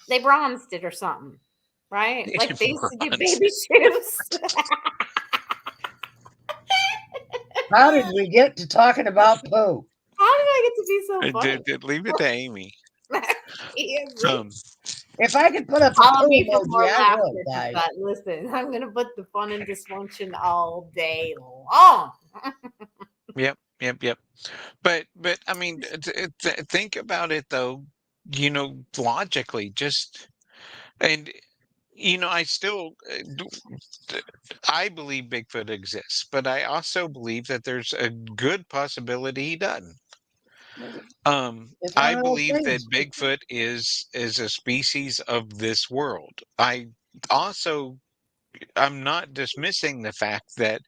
They bronzed it or something, right? Like they used to do bronze. baby shoes. How did we get to talking about poo? How did I get to be so funny? Leave it to Amy. He is Um, If I could put up a Follow poo me for emoji, more I laughter. would, guys. But listen, I'm gonna put the fun and dysfunction all day long. Yep, yep, yep. But I mean, think about it though. Logically, just and I still d- I believe Bigfoot exists, but I also believe that there's a good possibility he doesn't. It's one I of those believe things. that Bigfoot is a species of this world. Also I'm not dismissing the fact that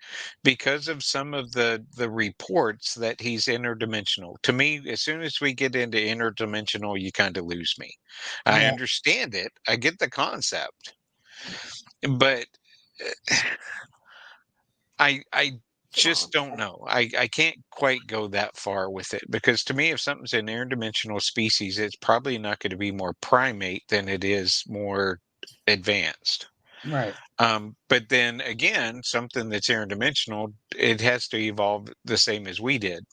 because of some of the reports that he's interdimensional. To me, as soon as we get into interdimensional, you kind of lose me. I Yeah, understand it. I get the concept, but I What's wrong just with don't that? know. I can't quite go that far with it because to me, if something's an interdimensional species, it's probably not going to be more primate than it is more advanced. right. But then again, something that's interdimensional, it has to evolve the same as we did.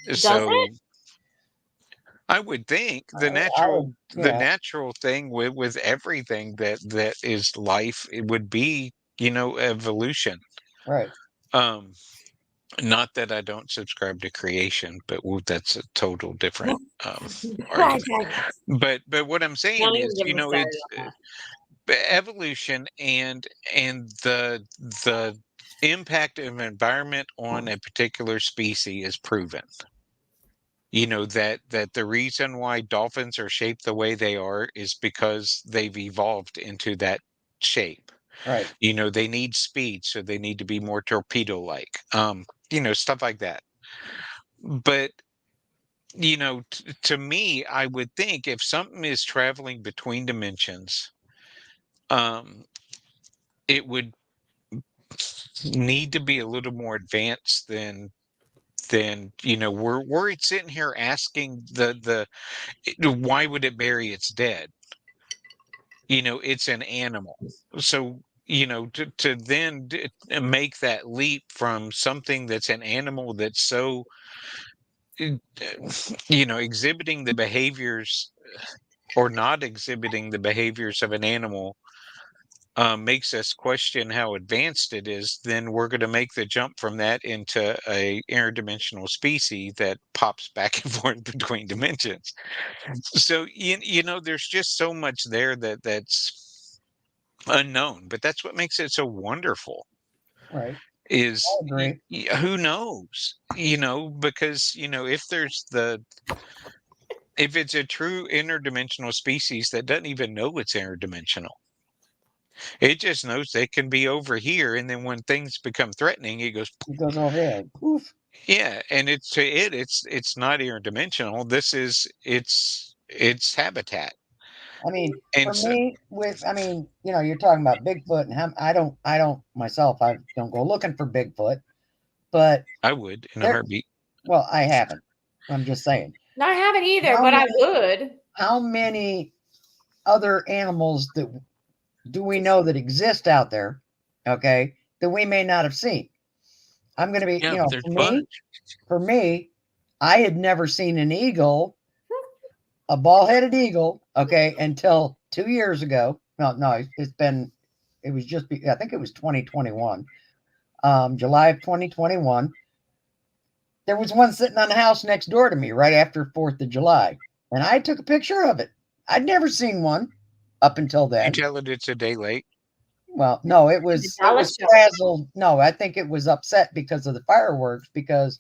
Does it? So I would think the I natural would, the yeah, natural thing with everything that is life, it would be, evolution. right. Um, Not that I don't subscribe to creation, but that's a total different I argument. digress. But what I'm Don't saying even is, get me started it's on evolution and the impact of environment on a particular species is proven. That the reason why dolphins are shaped the way they are is because they've evolved into that shape. Right. They need speed, so they need to be more torpedo like. Stuff like that. But to me, I would think if something is traveling between dimensions, um, it would need to be a little more advanced than we're sitting here asking why would it bury its dead. It's an animal. So to then make that leap from something that's an animal that's so exhibiting the behaviors or not exhibiting the behaviors of an animal, makes us question how advanced it is, then we're going to make the jump from that into a interdimensional species that pops back and forth between dimensions. So there's just so much there that's unknown, but that's what makes it so wonderful. Right. Is I agree. who knows? Because if it's a true interdimensional species that doesn't even know it's interdimensional. It just knows they can be over here, and then when things become threatening, it goes, It goes over here. Poof. yeah. And it's not interdimensional. This is its habitat. I mean, And for so me, you're talking about Bigfoot, and I don't myself. I don't go looking for Bigfoot, but I would in a there. heartbeat. Well, I haven't. I'm just saying. that. No, I haven't either, How but I many? would. How many other animals that do we know that exist out there? Okay, that we may not have seen. I'm going to be, Yeah, there's for a bunch. me, I had never seen an eagle, a ball-headed eagle, okay, until 2 years ago. No, it was just, I think it was 2021, July of 2021. There was one sitting on the house next door to me right after 4th of July, and I took a picture of it. I'd never seen one up until You then. tell it it's a day late. Well, no, it The was Dallas show. frazzled. No, I think it was upset because of the fireworks. Because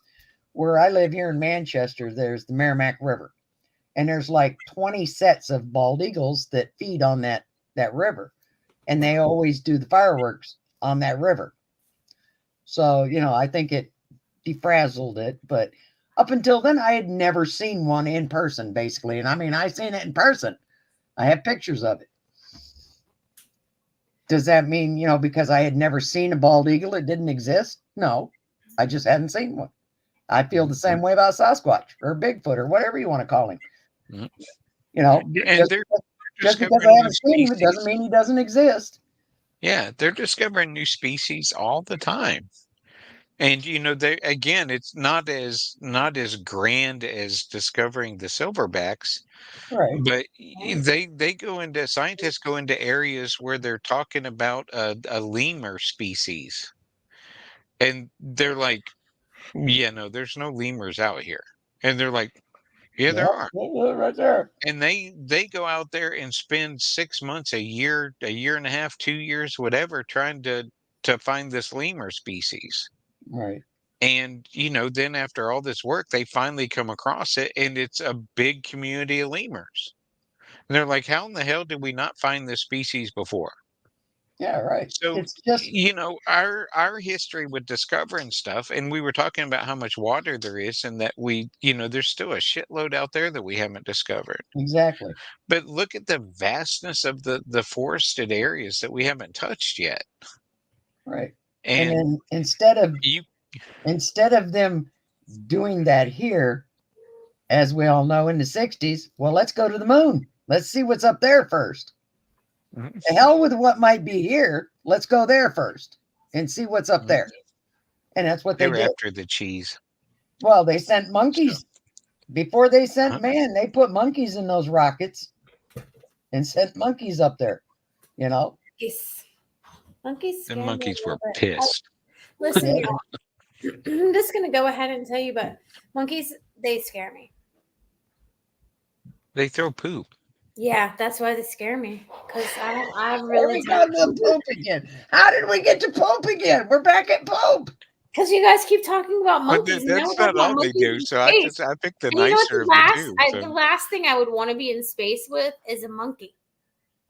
where I live here in Manchester, there's the Merrimack River, and there's like 20 sets of bald eagles that feed on that river, and they always do the fireworks on that river. So I think it defrazzled it, but up until then, I had never seen one in person, basically. And I mean, I seen it in person. I have pictures of it. Does that mean, because I had never seen a bald eagle, it didn't exist? No, I just hadn't seen one. I feel the same way about Sasquatch or Bigfoot or whatever you want to call him. Mhm. You know, And just they're just because discovering I new haven't seen him, it doesn't species. mean he doesn't exist. Yeah, they're discovering new species all the time. And they again, it's not as grand as discovering the silverbacks, Right. but Right. scientists go into areas where they're talking about a lemur species, and they're like, yeah, no, there's no lemurs out here, and they're like, yeah, Yep. there are. Right there. And they go out there and spend 6 months, a year and a half, 2 years, whatever, trying to find this lemur species. Right. And then after all this work, they finally come across it, and it's a big community of lemurs. And they're like, how in the hell did we not find this species before? Yeah. Right. So, It's just our history with discovering stuff, and we were talking about how much water there is, and that there's still a shitload out there that we haven't discovered. exactly But look at the vastness of the forested areas that we haven't touched yet. right. And And then you instead of them doing that here, as we all know, in the 60s, well, let's go to the moon. Let's see what's up there first. The hell with what might be here. Let's go there first and see what's up there. And that's what they they were did. after the cheese. Well, they sent So, monkeys. Before they sent huh? man, they put monkeys in those rockets and sent monkeys up there, you know? Monkeys. Monkeys The scare me a monkeys were little bit. pissed. Listen, Yeah. y'all. I'm just gonna go ahead and tell you, but monkeys, they scare me. They throw poop. Yeah, that's why they scare me. Cause I There really we go don't. to poop again. How did we get to poop again? We're back at poop. Because you guys keep talking about But monkeys, and now we're that's talking not about all they monkeys do. in So space. I picked the And you know what? nicer of the two. The So last thing I would want to be in space with is a monkey.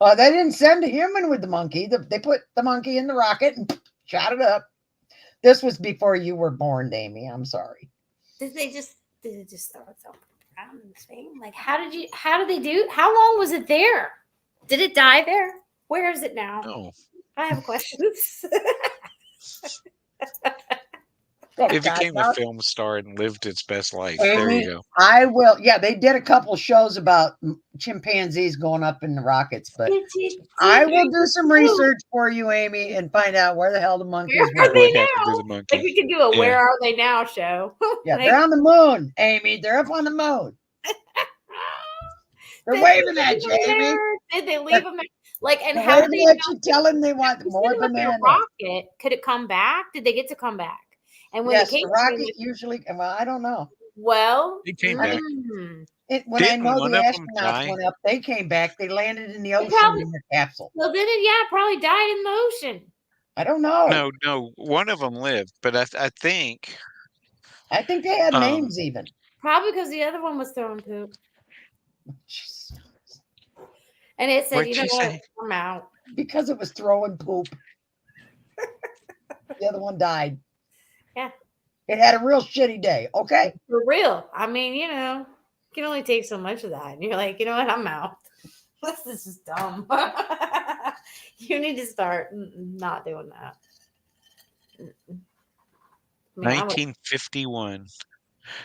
Well, they didn't send a human with the monkey. They put the monkey in the rocket and shot it up. This was before you were born, Amy. I'm sorry. Did they just throw itself around in space? Like how did they do? How long was it there? Did it die there? Where is it now? no, I have questions. Oh, it God, became a now, film star and lived its best life. There you Amy, go. I will. Yeah, they did a couple shows about chimpanzees going up in the rockets, but I will do some research for you, Amy, and find out where the hell the monkeys Where are were. they We'd have to do now? the Like monkey. we could do a Yeah. "Where Are They Now" show. Yeah, Like, they're on the moon, Amy. They're up on the moon. They're did they waving at leave you, them Amy. there? Did they leave them? Like, and They're how did waving they at know? you, telling they want You more said with their bananas. rocket, could it come back? Did they get to come back? And when Yes, it came, the rocket usually. Well, I don't know. well, He came I mean, back. when I Didn't know one the of them astronauts die? went up, they came back. They landed in the it ocean probably in their capsule. well then it yeah probably died in the ocean. I don't know. No, no. One of them lived, but I think I think they had um names even. Probably because the other one was throwing poop, Jeez. and it said, what'd "You know you what? say? I'm out." Because it was throwing poop. The other one died. Yeah, It had a real shitty day. Okay. for real. I mean, you can only take so much of that, and you're like, you know what? I'm out. This is just dumb. You need to start not doing that. Mm-mm. I mean, I would. 1951.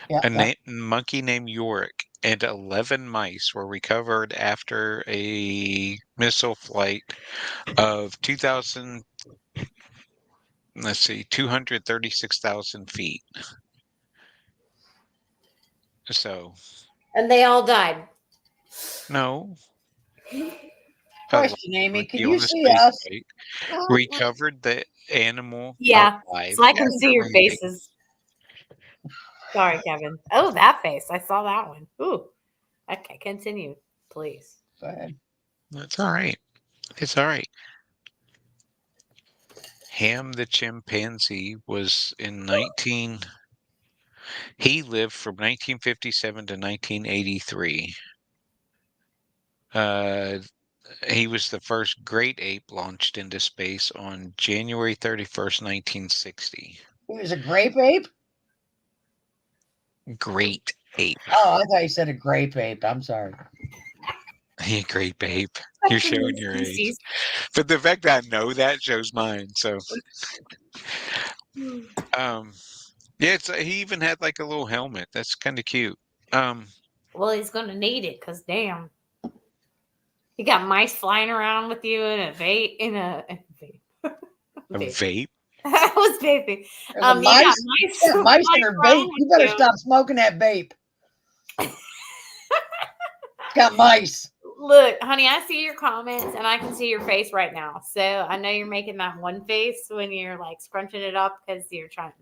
Yeah. A monkey named Yorick and 11 mice were recovered after a missile flight of 2,000. Let's see, 236,000 feet. So And they all died. no, Question, Amy. monkey Can on you the see space us? flight recovered the animal Yeah, alive so I can see after your breathing. faces. Sorry, Kevin. Oh, that face. I saw that one. Ooh. Okay, continue, please. Go ahead. That's all right. It's all right. Ham the chimpanzee was in 19. He lived from 1957 to 1983. He was the first great ape launched into space on January 31st, 1960. It was a grape ape? Great ape. Oh, I thought you said a grape ape. I'm sorry. Yeah, great ape. You're That's a new showing your age. species. But the fact that I know that shows mine. So, um, yeah, he even had like a little helmet. That's kind of cute. Well, he's gonna need it because damn, you got mice flying around with you in a vape in a vape. A Vape. vape. That was baby. There's a You got mice. mice. Yeah, mice in What's her wrong vape. You with better you? stop smoking that vape. It's got mice. Look, honey, I see your comments and I can see your face right now. So I know you're making that one face when you're like scrunching it up because you're trying.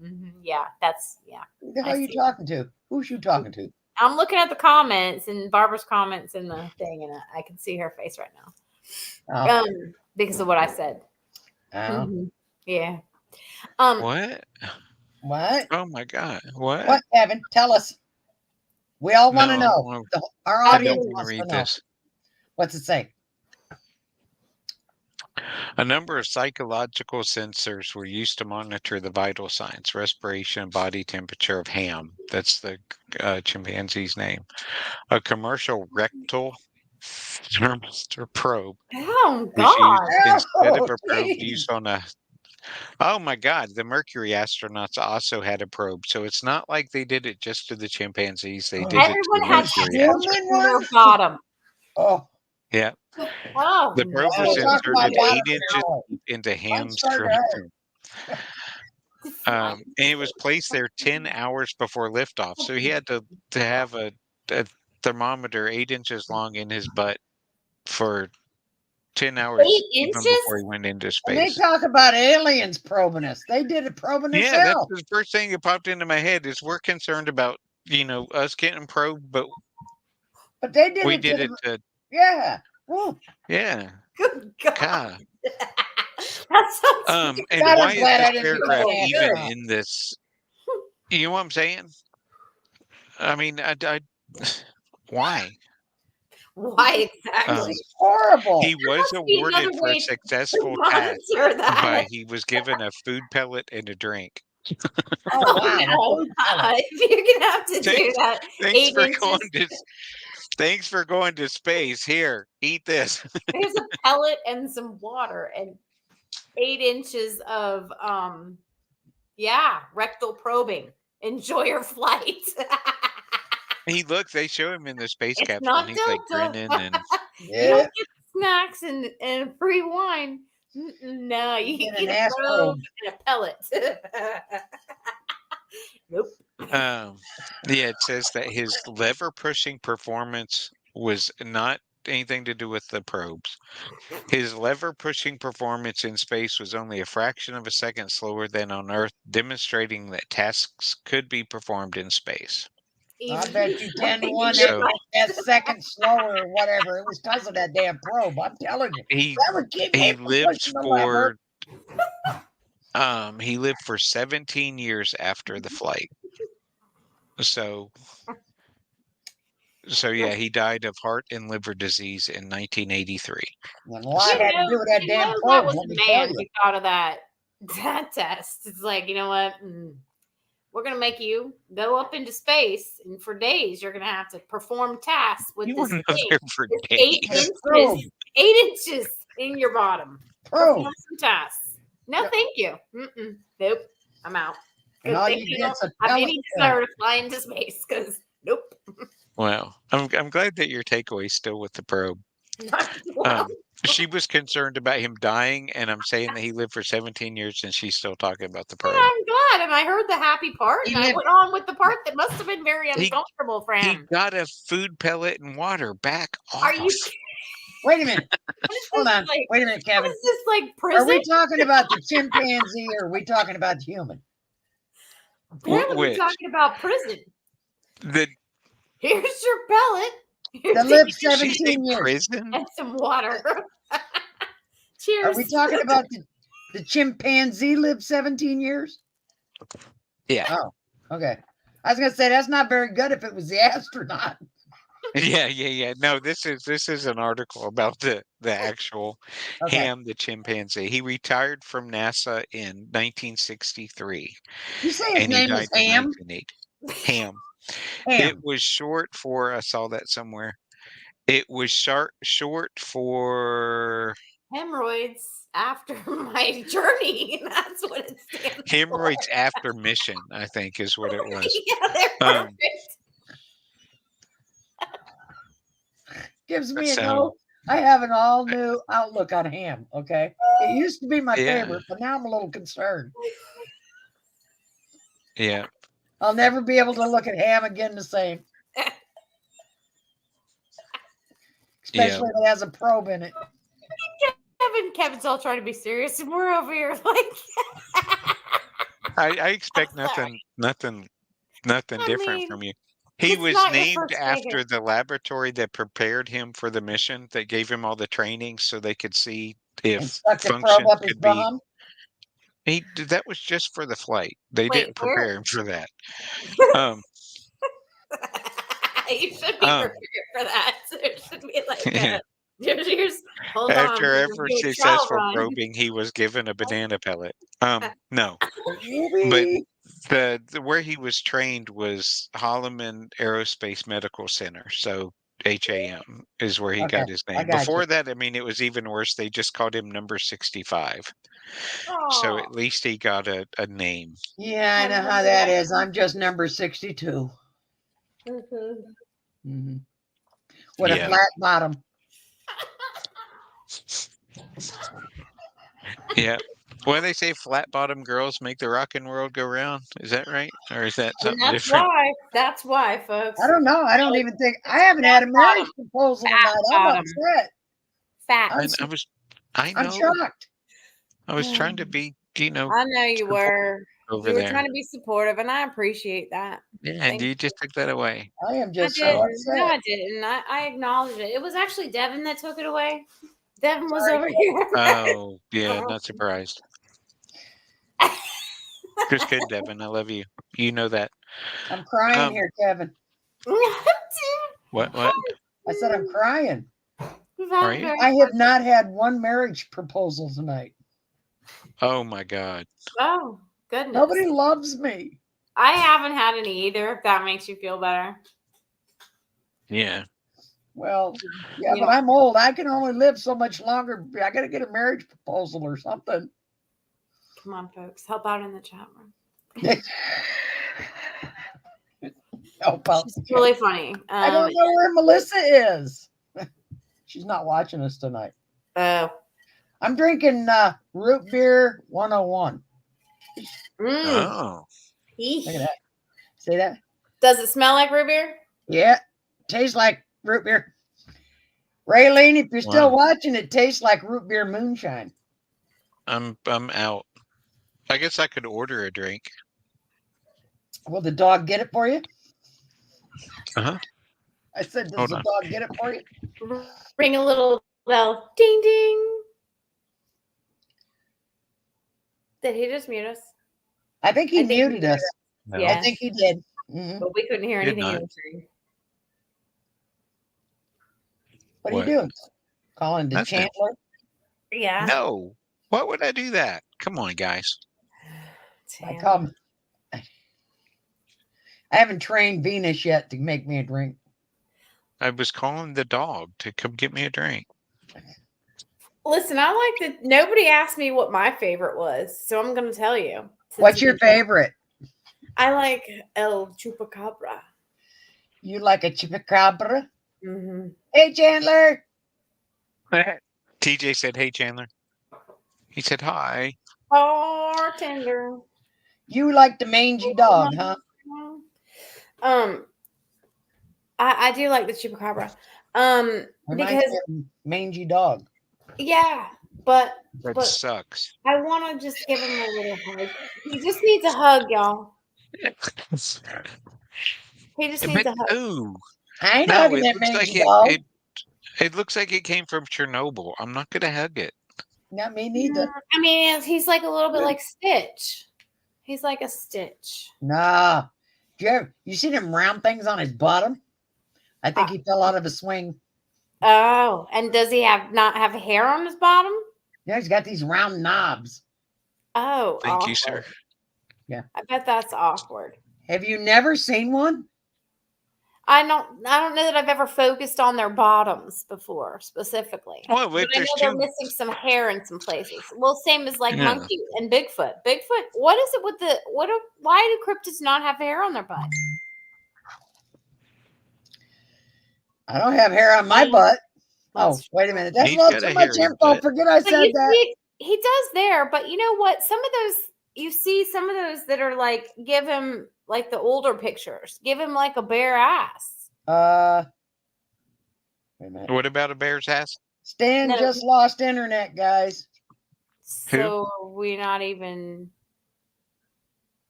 Yeah, that's yeah. Who the I hell are you see. talking to? Who's you talking to? I'm looking at the comments and Barbara's comments in the thing, and I can see her face right now. Oh, Because of what I said. oh. Yeah. What? What? Oh my God! What? What, Kevin? Tell us. We all want No, to I know. don't wanna- Our I audience don't want to wants to read know. this. What's it say? A number of psychological sensors were used to monitor the vital signs, respiration, and body temperature of Ham. That's the chimpanzee's name. A commercial rectal thermistor probe Oh was used God. instead of Oh, a probe geez. used on a. Oh my God! The Mercury astronauts also had a probe, so it's not like they did it just to the chimpanzees. They did it to Everyone the had Mercury human screws astronauts. in their ones? bottom. Oh, Yeah, Oh the probe we'll was no. talk about inserted that 8 inches now. deep into Might Ham's start to hurt. rectum. And it was placed there 10 hours before liftoff. So he had to have a thermometer 8 inches long in his butt for 10 hours 8 even inches? before he went into And they space. talk about aliens probing us. They did it probing us Yeah, that's out. the first thing that popped into my head is we're concerned about, us getting probed, but But they did we it to did it the, to, yeah. Ooh. yeah, Good God. God. That sounds And God, why I'm is glad this I didn't do paragraph that. even Yeah. in this? You know what I'm saying? I mean, why? why This exactly. is horrible. He was Must be awarded another for a way to successful task, monitor that. but he was given a food pellet and a drink. Oh, Oh wow. no. If you're gonna have to do Thanks, that, thanks 8 for inches. thanks for going to space. Here, eat this. There's a pellet and some water and 8 inches of rectal probing. Enjoy your flight. They show him in the space It's capsule, and not he's like Delta. grinning and You Yeah. don't get snacks and free wine. No, you Get get an a ass probe probe. and a pellet. Nope. yeah, it says that his lever pushing performance was not anything to do with the probes. His lever pushing performance in space was only a fraction of a second slower than on Earth, demonstrating that tasks could be performed in space. I bet you 10 to 1 So that second slower or whatever. It was because of that damn probe. I'm telling you. he That would keep me he from lived pushing the lever. for 17 years after the flight. So yeah, he died of heart and liver disease in 1983. And a lot had to do with that damn that probe, was let the me tell man you. who thought of that test. It's like, you know what? We're gonna make you go up into space, and for days you're gonna have to perform tasks with You this were thing. there for It's days. 8 inches, 8 inches in your bottom. Probe. Perform some tasks. No, thank you. Nope. I'm out. And Good all thing you you get's don't a have pellet any gun. desire to fly into space, because nope. Well, I'm glad that your takeaway's still with the probe. Wow. She was concerned about him dying, and I'm saying that he lived for 17 years, and she's still talking about the probe. I'm glad, and I heard the happy part, He and I lived- went on with the part that must have been very uncomfortable for He him. got a food pellet and water. Back off. Are you? Wait a minute. What is Hold this on. like? Wait a minute, What Kevin. is this like Are prison? we talking about the chimpanzee or are we talking about the human? Apparently, we're Which? talking about prison. The Here's your pellet. That lived did she say 17 years. prison? And some water. Cheers. Are we talking about the chimpanzee lived 17 years? Yeah. Oh, okay. I was gonna say that's not very good if it was the astronaut. Yeah. No, this is an article about the actual Okay. Ham the chimpanzee. He retired from NASA in 1963, You say his and he name was died in Ham? 1980. Ham. It Ham. was short for. I saw that somewhere. It was short for Hemorrhoids after my journey. That's what it stands hemorrhoids after mission. I think is what it was. Yeah, they're perfect. Gives me a So- go. I have an all new outlook on ham. Okay, it used to be my Yeah. favorite, but now I'm a little concerned. Yeah. I'll never be able to look at ham again the same, Yeah. especially if it has a probe in it. Kevin's all trying to be serious, and we're over here like. I expect Sorry. nothing I different mean, from you. He it's was not your named first favorite. after the laboratory that prepared him for the mission, that gave him all the training so they could see And if stuck the probe functions up his could be. bum. That was just for the flight. They Wait, didn't where? prepare him for that. Um, You should be um, prepared for that. So it should be like, yeah. here's hold on, After we're every gonna do a trial successful run. probing, he was given a banana pellet. No, but Whoopee. the where he was trained was Holloman Aerospace Medical Center. So HAM is where he Okay, got his I name. got you. Before that, I mean, it was even worse. They just called him number 65. So Oh, at least he got a name. Yeah, I know how that is. I'm just number 62. Hmm. With a Yeah. flat bottom. Yeah. Well, they say flat bottom girls make the rockin' world go round. Is that right? Or is that and something different? that's why, folks. I don't know. I don't even think I haven't had a marriage proposal Fat tonight. I'm bottom. upset. Fat. I'm, I I'm know. shocked. I was trying to be, I know you support were. over You were there. trying to be supportive, and I appreciate that. Yeah, and Thank you you. just took that away. I am I just so didn't. upset. No, I didn't. I acknowledge it. It was actually Devin that took it away. Devin was Sorry. over here. Oh, yeah, not surprised. Just kidding, Devin. I love you. You know that. I'm crying Um, here, Kevin. what? I said I'm crying. Are you? I have not had one marriage proposal tonight. Oh my God. Oh, goodness. Nobody loves me. I haven't had any either, if that makes you feel better. Yeah. Well, yeah, You but don't- I'm old. I can only live so much longer. I got to get a marriage proposal or something. Come on, folks. Help out in the chat room. Help out. She's really funny. I don't know where Melissa is. She's not watching us tonight. Oh. I'm drinking root beer 101. Oh. Look at that. See that? Does it smell like root beer? Yeah. Tastes like root beer. Raylene, if you're still Wow. watching, it tastes like root beer moonshine. I'm out. I guess I could order a drink. Will the dog get it for you? Uh-huh. I said, does Hold the on. dog get it for you? Ring a little bell. Ding, ding. Did he just mute us? I think he I think he muted us. No. Yeah. I think he did. Mhm. But we couldn't hear Did anything he not. was saying. What are What? you doing? Calling the Nothing. Chandler? Yeah. No. Why would I do that? Come on, guys. I come. I haven't trained Venus yet to make me a drink. I was calling the dog to come get me a drink. Listen, I like that. Nobody asked me what my favorite was, so I'm going to tell you. What's your favorite? I like El Chupacabra. You like a chupacabra? Mm-hmm. Hey, Chandler. TJ said, "Hey, Chandler." He said, "Hi." Bartender. You like the mangy dog, huh? I do like the chupacabra. Reminds Because me of mangy dog. yeah, but That sucks. I want to just give him a little hug. He just needs a hug, y'all. He just needs a hug. Ooh, I ain't no! hugging It that looks like mangy dog. it looks like it came from Chernobyl. I'm not gonna hug it. Not me neither. I mean, he's like a little bit like Stitch. He's like a Stitch. Nah. You see them round things on his bottom? I think he fell out of a swing. Oh, and does he not have hair on his bottom? Yeah, he's got these round knobs. Oh, Thank you, awkward. sir. Yeah. I bet that's awkward. Have you never seen one? I don't know that I've ever focused on their bottoms before specifically. Well, But I know there's they're two. missing some hair in some places. Well, same as like Yeah. monkey and Bigfoot. Bigfoot, what is it with why do cryptids not have hair on their butt? I don't have hair on my butt. Oh, That's wait a true. minute. That's a He's little got too a much hairy info. butt. Forget I But said you that. see, he does there. But you know what? Some of those, you see some of those that are like, give him like the older pictures. Give him like a bare ass. Wait a minute. What about a bear's ass? Stan No. just lost internet, guys. So we not even.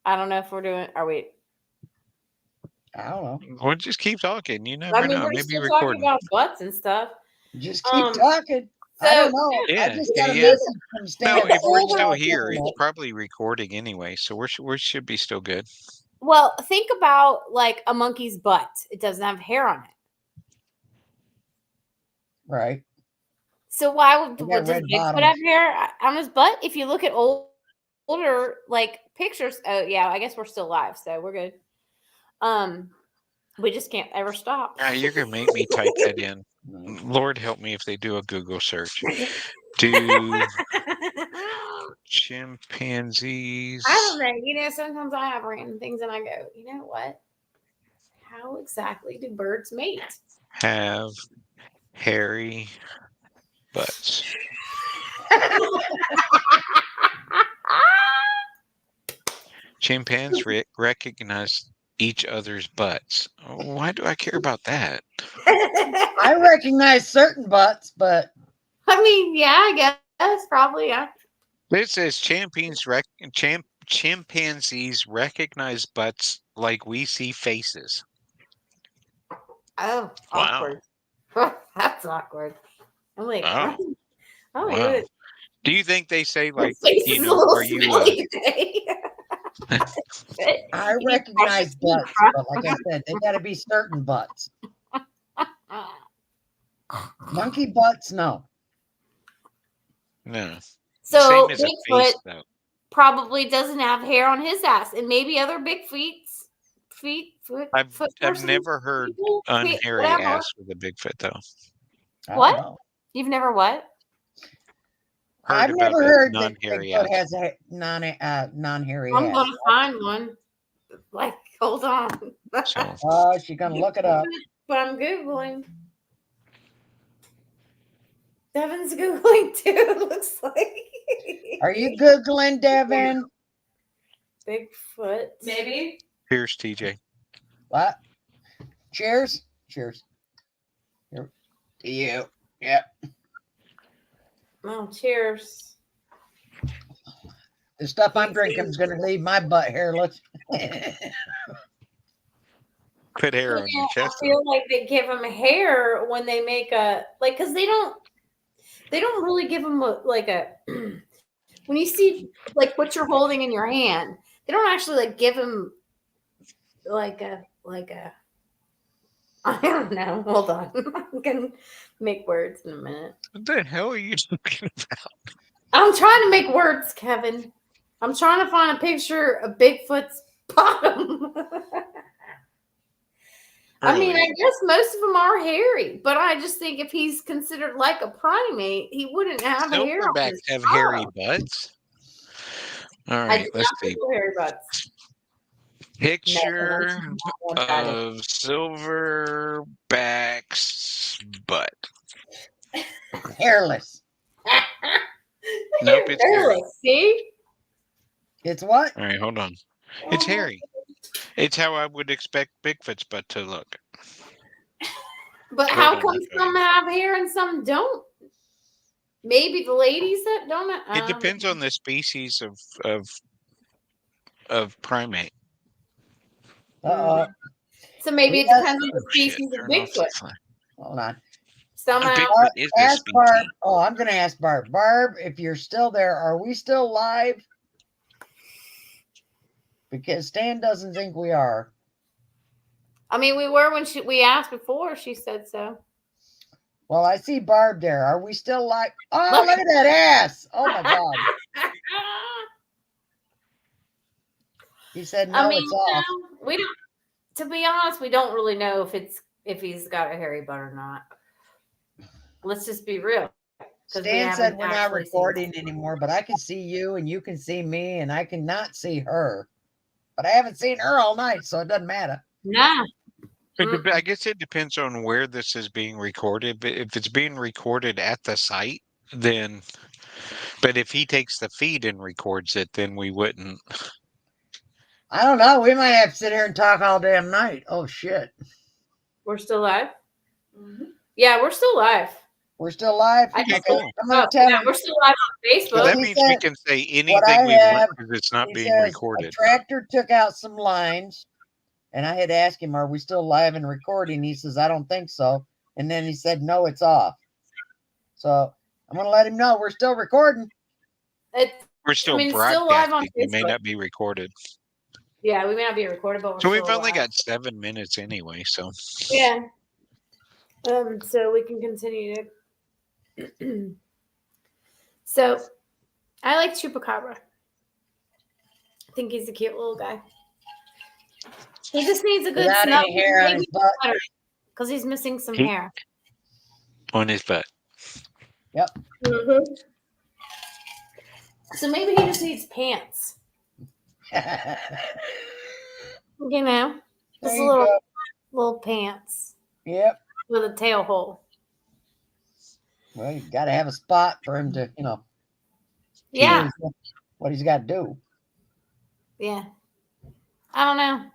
I don't know if we're doing. Are we? I don't know. Well, just keep talking. You never I mean, know. we're Maybe still talking recording. about butts and stuff. Just keep Um, talking. I So don't know. I Yeah, just yeah, got a yeah. message from Stan. No, if we're older still saying here, it's internet. probably recording anyway, so we should be still good. well, think about like a monkey's butt. It doesn't have hair on it. Right. So why would They got does red Bigfoot bottoms. have hair on his butt? If you look at older like pictures, oh yeah, I guess we're still live, so we're good. We just can't ever stop. Ah, you're gonna make me type that in. No. Lord help me if they do a Google search. Do chimpanzees I don't know. You know, sometimes I have random things and I go, you know what? How exactly do birds mate? have hairy butts? Chimpanzees recognize each other's butts. Why do I care about that? I recognize certain butts, but I mean, yeah, I guess probably, yeah. It says chimpanzees recognize butts like we see faces. Oh, Wow. awkward. That's awkward. I'm like, Wow. oh, Wow. yeah. Do you think they say His like, face you is a know, little are you smelly today. I You need to brush recognize your teeth, butts. bruh. But like I said, they got to be certain butts. Monkey butts, no. no. So Same as a Bigfoot face though. probably doesn't have hair on his ass, and maybe other big foot I've persons, never heard people, unhairy whatever. ass with a Bigfoot though. I What? don't know. You've never what? Heard I've about never a heard that non-hairy Bigfoot ass. has a non-hairy I'm ass. gonna find one. Like, hold on. So Oh, she's gonna look it up. But I'm googling. Devin's googling too. It looks like. Are you googling, Devin? Bigfoot? Maybe. here's TJ. What? Cheers. Cheers. Here. To you. Yep. Oh, cheers. The stuff I'm drinking is gonna leave my butt hairless. Put hair on your I chest though. feel like they give them hair when they make a like because they don't really give them like a when you see like what you're holding in your hand, they don't actually like give them like a I don't know. Hold on. I'm gonna make words in a minute. What the hell are you talking about? I'm trying to make words, Kevin. I'm trying to find a picture of Bigfoot's bottom. I mean, I guess most of them are hairy, but I just think if he's considered like a primate, he wouldn't have hair on Silverbacks his have hairy bottom. butts. All I right, did let's not see. Google hairy butts. Picture One-sided. of silverback's butt. Hairless. Nope, it's hairy. Hairless, see? It's what? All right, hold on. It's hairy. It's how I would expect Bigfoot's butt to look. But Hold how on, come I'll show some you. have hair and some don't? Maybe the ladies that don't. It depends on the species of primate. Uh-oh. So maybe it Yes. depends on the Oh, shit, species of turn off the Bigfoot. fly. Hold on. Some have. Bigfoot is a Ask Barb. species. Oh, I'm gonna ask Barb. Barb, if you're still there, are we still live? Because Stan doesn't think we are. I mean, we were when we asked before. She said so. Well, I see Barb there. Are we still live? Oh, look at that ass. Oh my God. He said no, I mean, it's off. we don't. To be honest, we don't really know if he's got a hairy butt or not. Let's just be real. Stan said we're not recording anymore, but I can see you and you can see me and I cannot see her. But I haven't seen her all night, so it doesn't matter. Nah. I guess it depends on where this is being recorded. But if it's being recorded at the site, then. But if he takes the feed and records it, then we wouldn't. I don't know. We might have to sit here and talk all damn night. Oh shit. We're still live? Yeah, we're still live. We're still live? I Okay, just cool. I'm gonna tell him we're still live on Facebook. That he means we said, can say what I anything we want have, because it's not he being says, a recorded. tractor took out some lines, and I had asked him, are we still live and recording? He says, I don't think so. And then he said, no, it's off. So I'm gonna let him know we're still recording. We're still it's still live on broadcasting. We may Facebook. not be recorded. Yeah, we may not be recorded, but we're So still we've only alive. got 7 minutes anyway. So Yeah. So we can continue to. So I like Chupacabra. I think he's a cute little guy. He just needs a good Without snuggle any hair on his butt. because he's missing some He- hair. on his butt. Yep. Mm-hmm. So maybe he just needs pants. You know, There just you go. little pants Yep. with a tail hole. Well, you got to have a spot for him to, Yeah, what he's got to do. yeah. I don't know.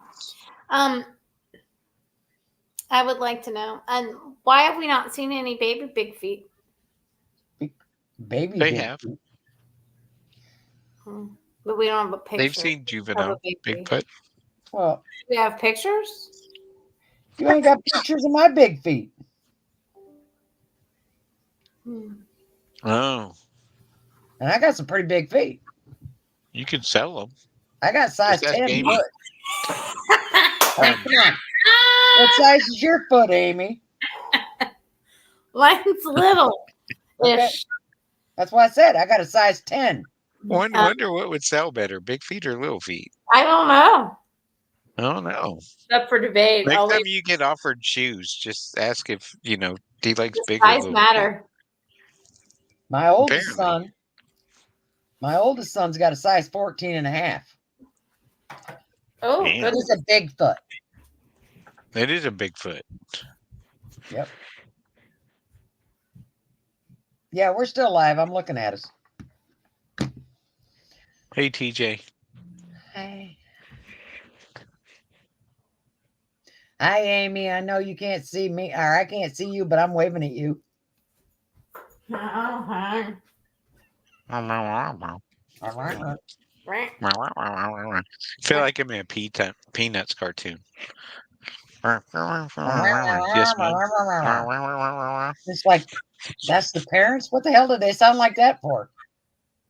I would like to know. And why have we not seen any baby big feet? Baby. They big have. feet. But we don't have a picture. They've seen of juvenile a big feet. Bigfoot. Well, We have pictures. you ain't got pictures of my big feet. Oh, And I got some pretty big feet. you could sell them. I got size Just ask 10 Amy. foot. Hey, come on. What size is your foot, Amy? Mine's little. Okay. That's why I said I got a size 10. Wonder what would sell better, big feet or little feet? I don't know. I don't know. Up for debate. Next time you get offered shoes, just ask if, he likes big or Size little matter. My oldest Apparently. son's got a size 14 and a half. Oh, Damn. That is a big foot. feet. It is a Bigfoot. Yep. Yeah, we're still live. I'm looking at us. Hey, TJ. Hey. Hi, Amy. I know you can't see me, or I can't see you, but I'm waving at you. Uh-huh. I feel like I'm in a Peanuts cartoon. Yes, Mom. It's like, that's the parents? What the hell did they sound like that for?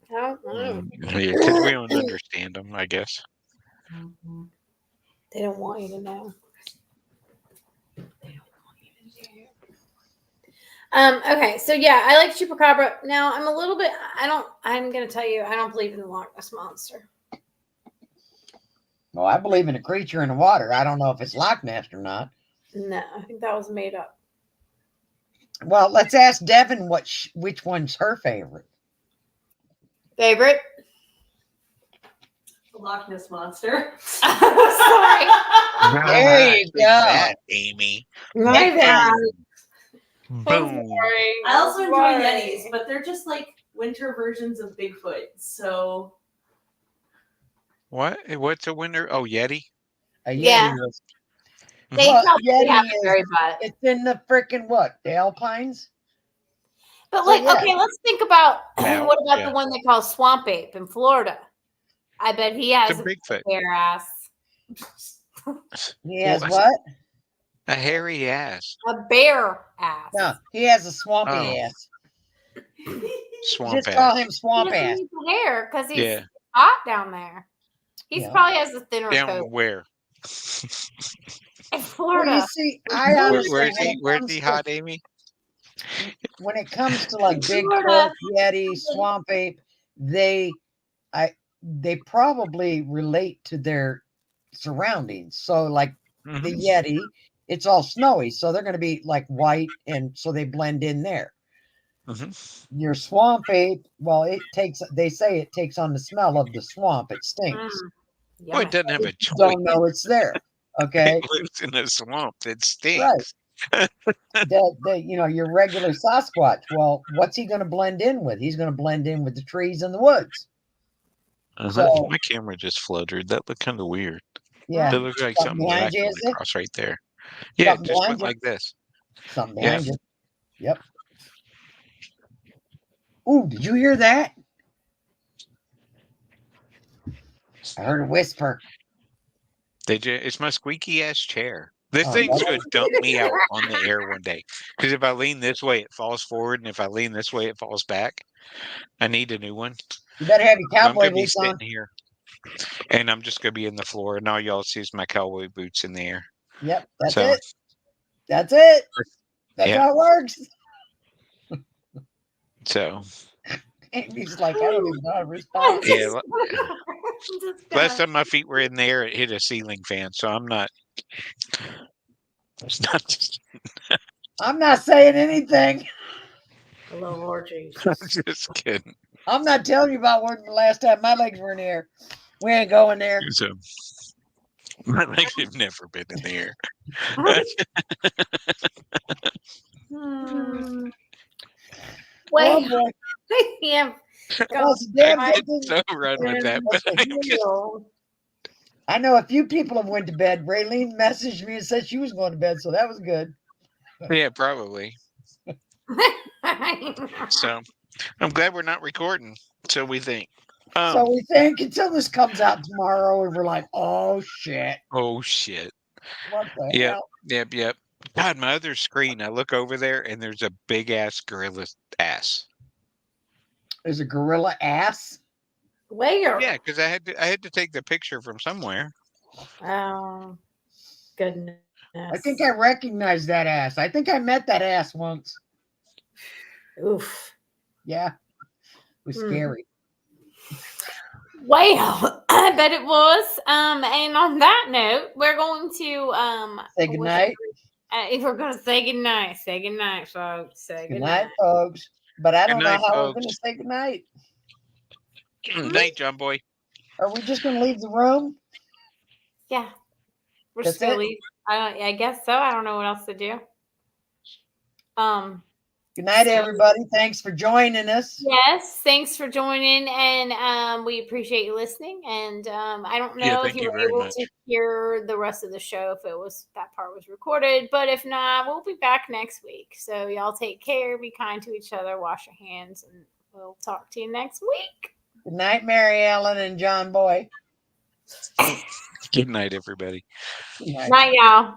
Yeah, because we don't understand them, I guess. They don't want you to know. Okay, so yeah, I like Chupacabra. Now I'm a little bit I'm gonna tell you, I don't believe in the Loch Ness Monster. Well, I believe in a creature in the water. I don't know if it's Loch Ness or not. No, I think that was made up. Well, let's ask Devin which one's her favorite. Favorite? The Loch Ness Monster. Sorry. There you Take go. that, Amy. My bad. Boom. Sorry. I also enjoy Sorry. Yetis, but they're just like winter versions of Bigfoot. So What? What's a winner? Oh, Yeti? A Yeti Yeah. is- They Well, probably Yeti have is- it very bad. It's in the freaking what? The Alpines? But So, like, yeah. okay, let's think about Yeah, what about yeah. the one they call Swamp Ape in Florida? I bet he has It's a Bigfoot. bare ass. He has What? what? A hairy ass. A bare ass. No, he has a swampy Oh. ass. Swamp Just ass. call him He swamp doesn't ass. need the hair because he's Yeah. hot down there. He Yeah. probably has a thinner Down coat. where? In Well, Florida. you see, I honestly, Where's he hot, Amy? when it comes to like Florida. Bigfoot, Yeti, swamp ape, they probably relate to their surroundings. So like the Mhm. Yeti, it's all snowy, so they're going to be like white, and so they blend in there. Mhm. Your swamp ape, well, they say it takes on the smell of the swamp. It stinks. Well, it doesn't have a You don't choice. know it's there. Okay. It lives in a swamp that Right. stinks. Your regular Sasquatch. Well, what's he going to blend in with? He's going to blend in with the trees and the woods. So My camera just fluttered. That looked kind of weird. yeah, That looked like something something behind black you, went is it? across right there. Yeah, it Something just behind went you. like this. Something Yeah. behind you. Yep. Ooh, did you hear that? I heard a whisper. Did you? It's my squeaky ass chair. This Oh, thing's no. gonna dump me out on the air one day. Because if I lean this way, it falls forward, and if I lean this way, it falls back. I need a new one. You better have your So I'm cowboy gonna be boots on. sitting here, and I'm just gonna be in the floor, and all y'all see is my cowboy boots in the air. Yep, that's So it. That's it. That's yeah. how it works. So He's like, I don't even know how to respond. yeah. Just Last gonna- time my feet were in the air, it hit a ceiling fan. So I'm not. It's not just. I'm not saying anything. Hello, Lord I'm Jesus. just kidding. I'm not telling you about when the last time my legs were in the air. We ain't going there. So my legs have never been in the air. Hmm. Oh Wait, boy. yeah. Well, it's a damn I good could thing. so run with that, but Okay. I just, I know a few people have went to bed. Raylene messaged me and said she was going to bed, so that was good. yeah, probably. So I'm glad we're not recording. So we think. So we think until this comes out tomorrow, and we're like, oh shit. Oh shit. What the Yep. hell? Yep. God, my other screen. I look over there and there's a big ass gorilla ass. There's a gorilla ass. Where? Yeah, because I had to take the picture from somewhere. Oh, goodness. I think I recognize that ass. I think I met that ass once. Oof. Yeah. It was scary. Well, I bet it was. And on that note, we're going to Say goodnight. if we're going to say goodnight, folks. Say Good night, goodnight. folks. But I don't Good know night, how we're folks. going to say goodnight. Night, John Boy. Are we just going to leave the room? Yeah, we're That's just gonna it? leave. I guess so. I don't know what else to do. Good night, So- everybody. Thanks for joining us. Yes, thanks for joining, and we appreciate you listening. And I don't Yeah, know if thank you you were very able much. to hear the rest of the show, if it was that part was recorded, but if not, we'll be back next week. So y'all take care, be kind to each other, wash your hands, and we'll talk to you next week. Good night, Mary Ellen and John Boy. Good night, everybody. Good night. Night, y'all.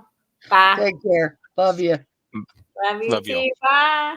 Bye. Take care. Love you. Love you Love y'all. too. Bye.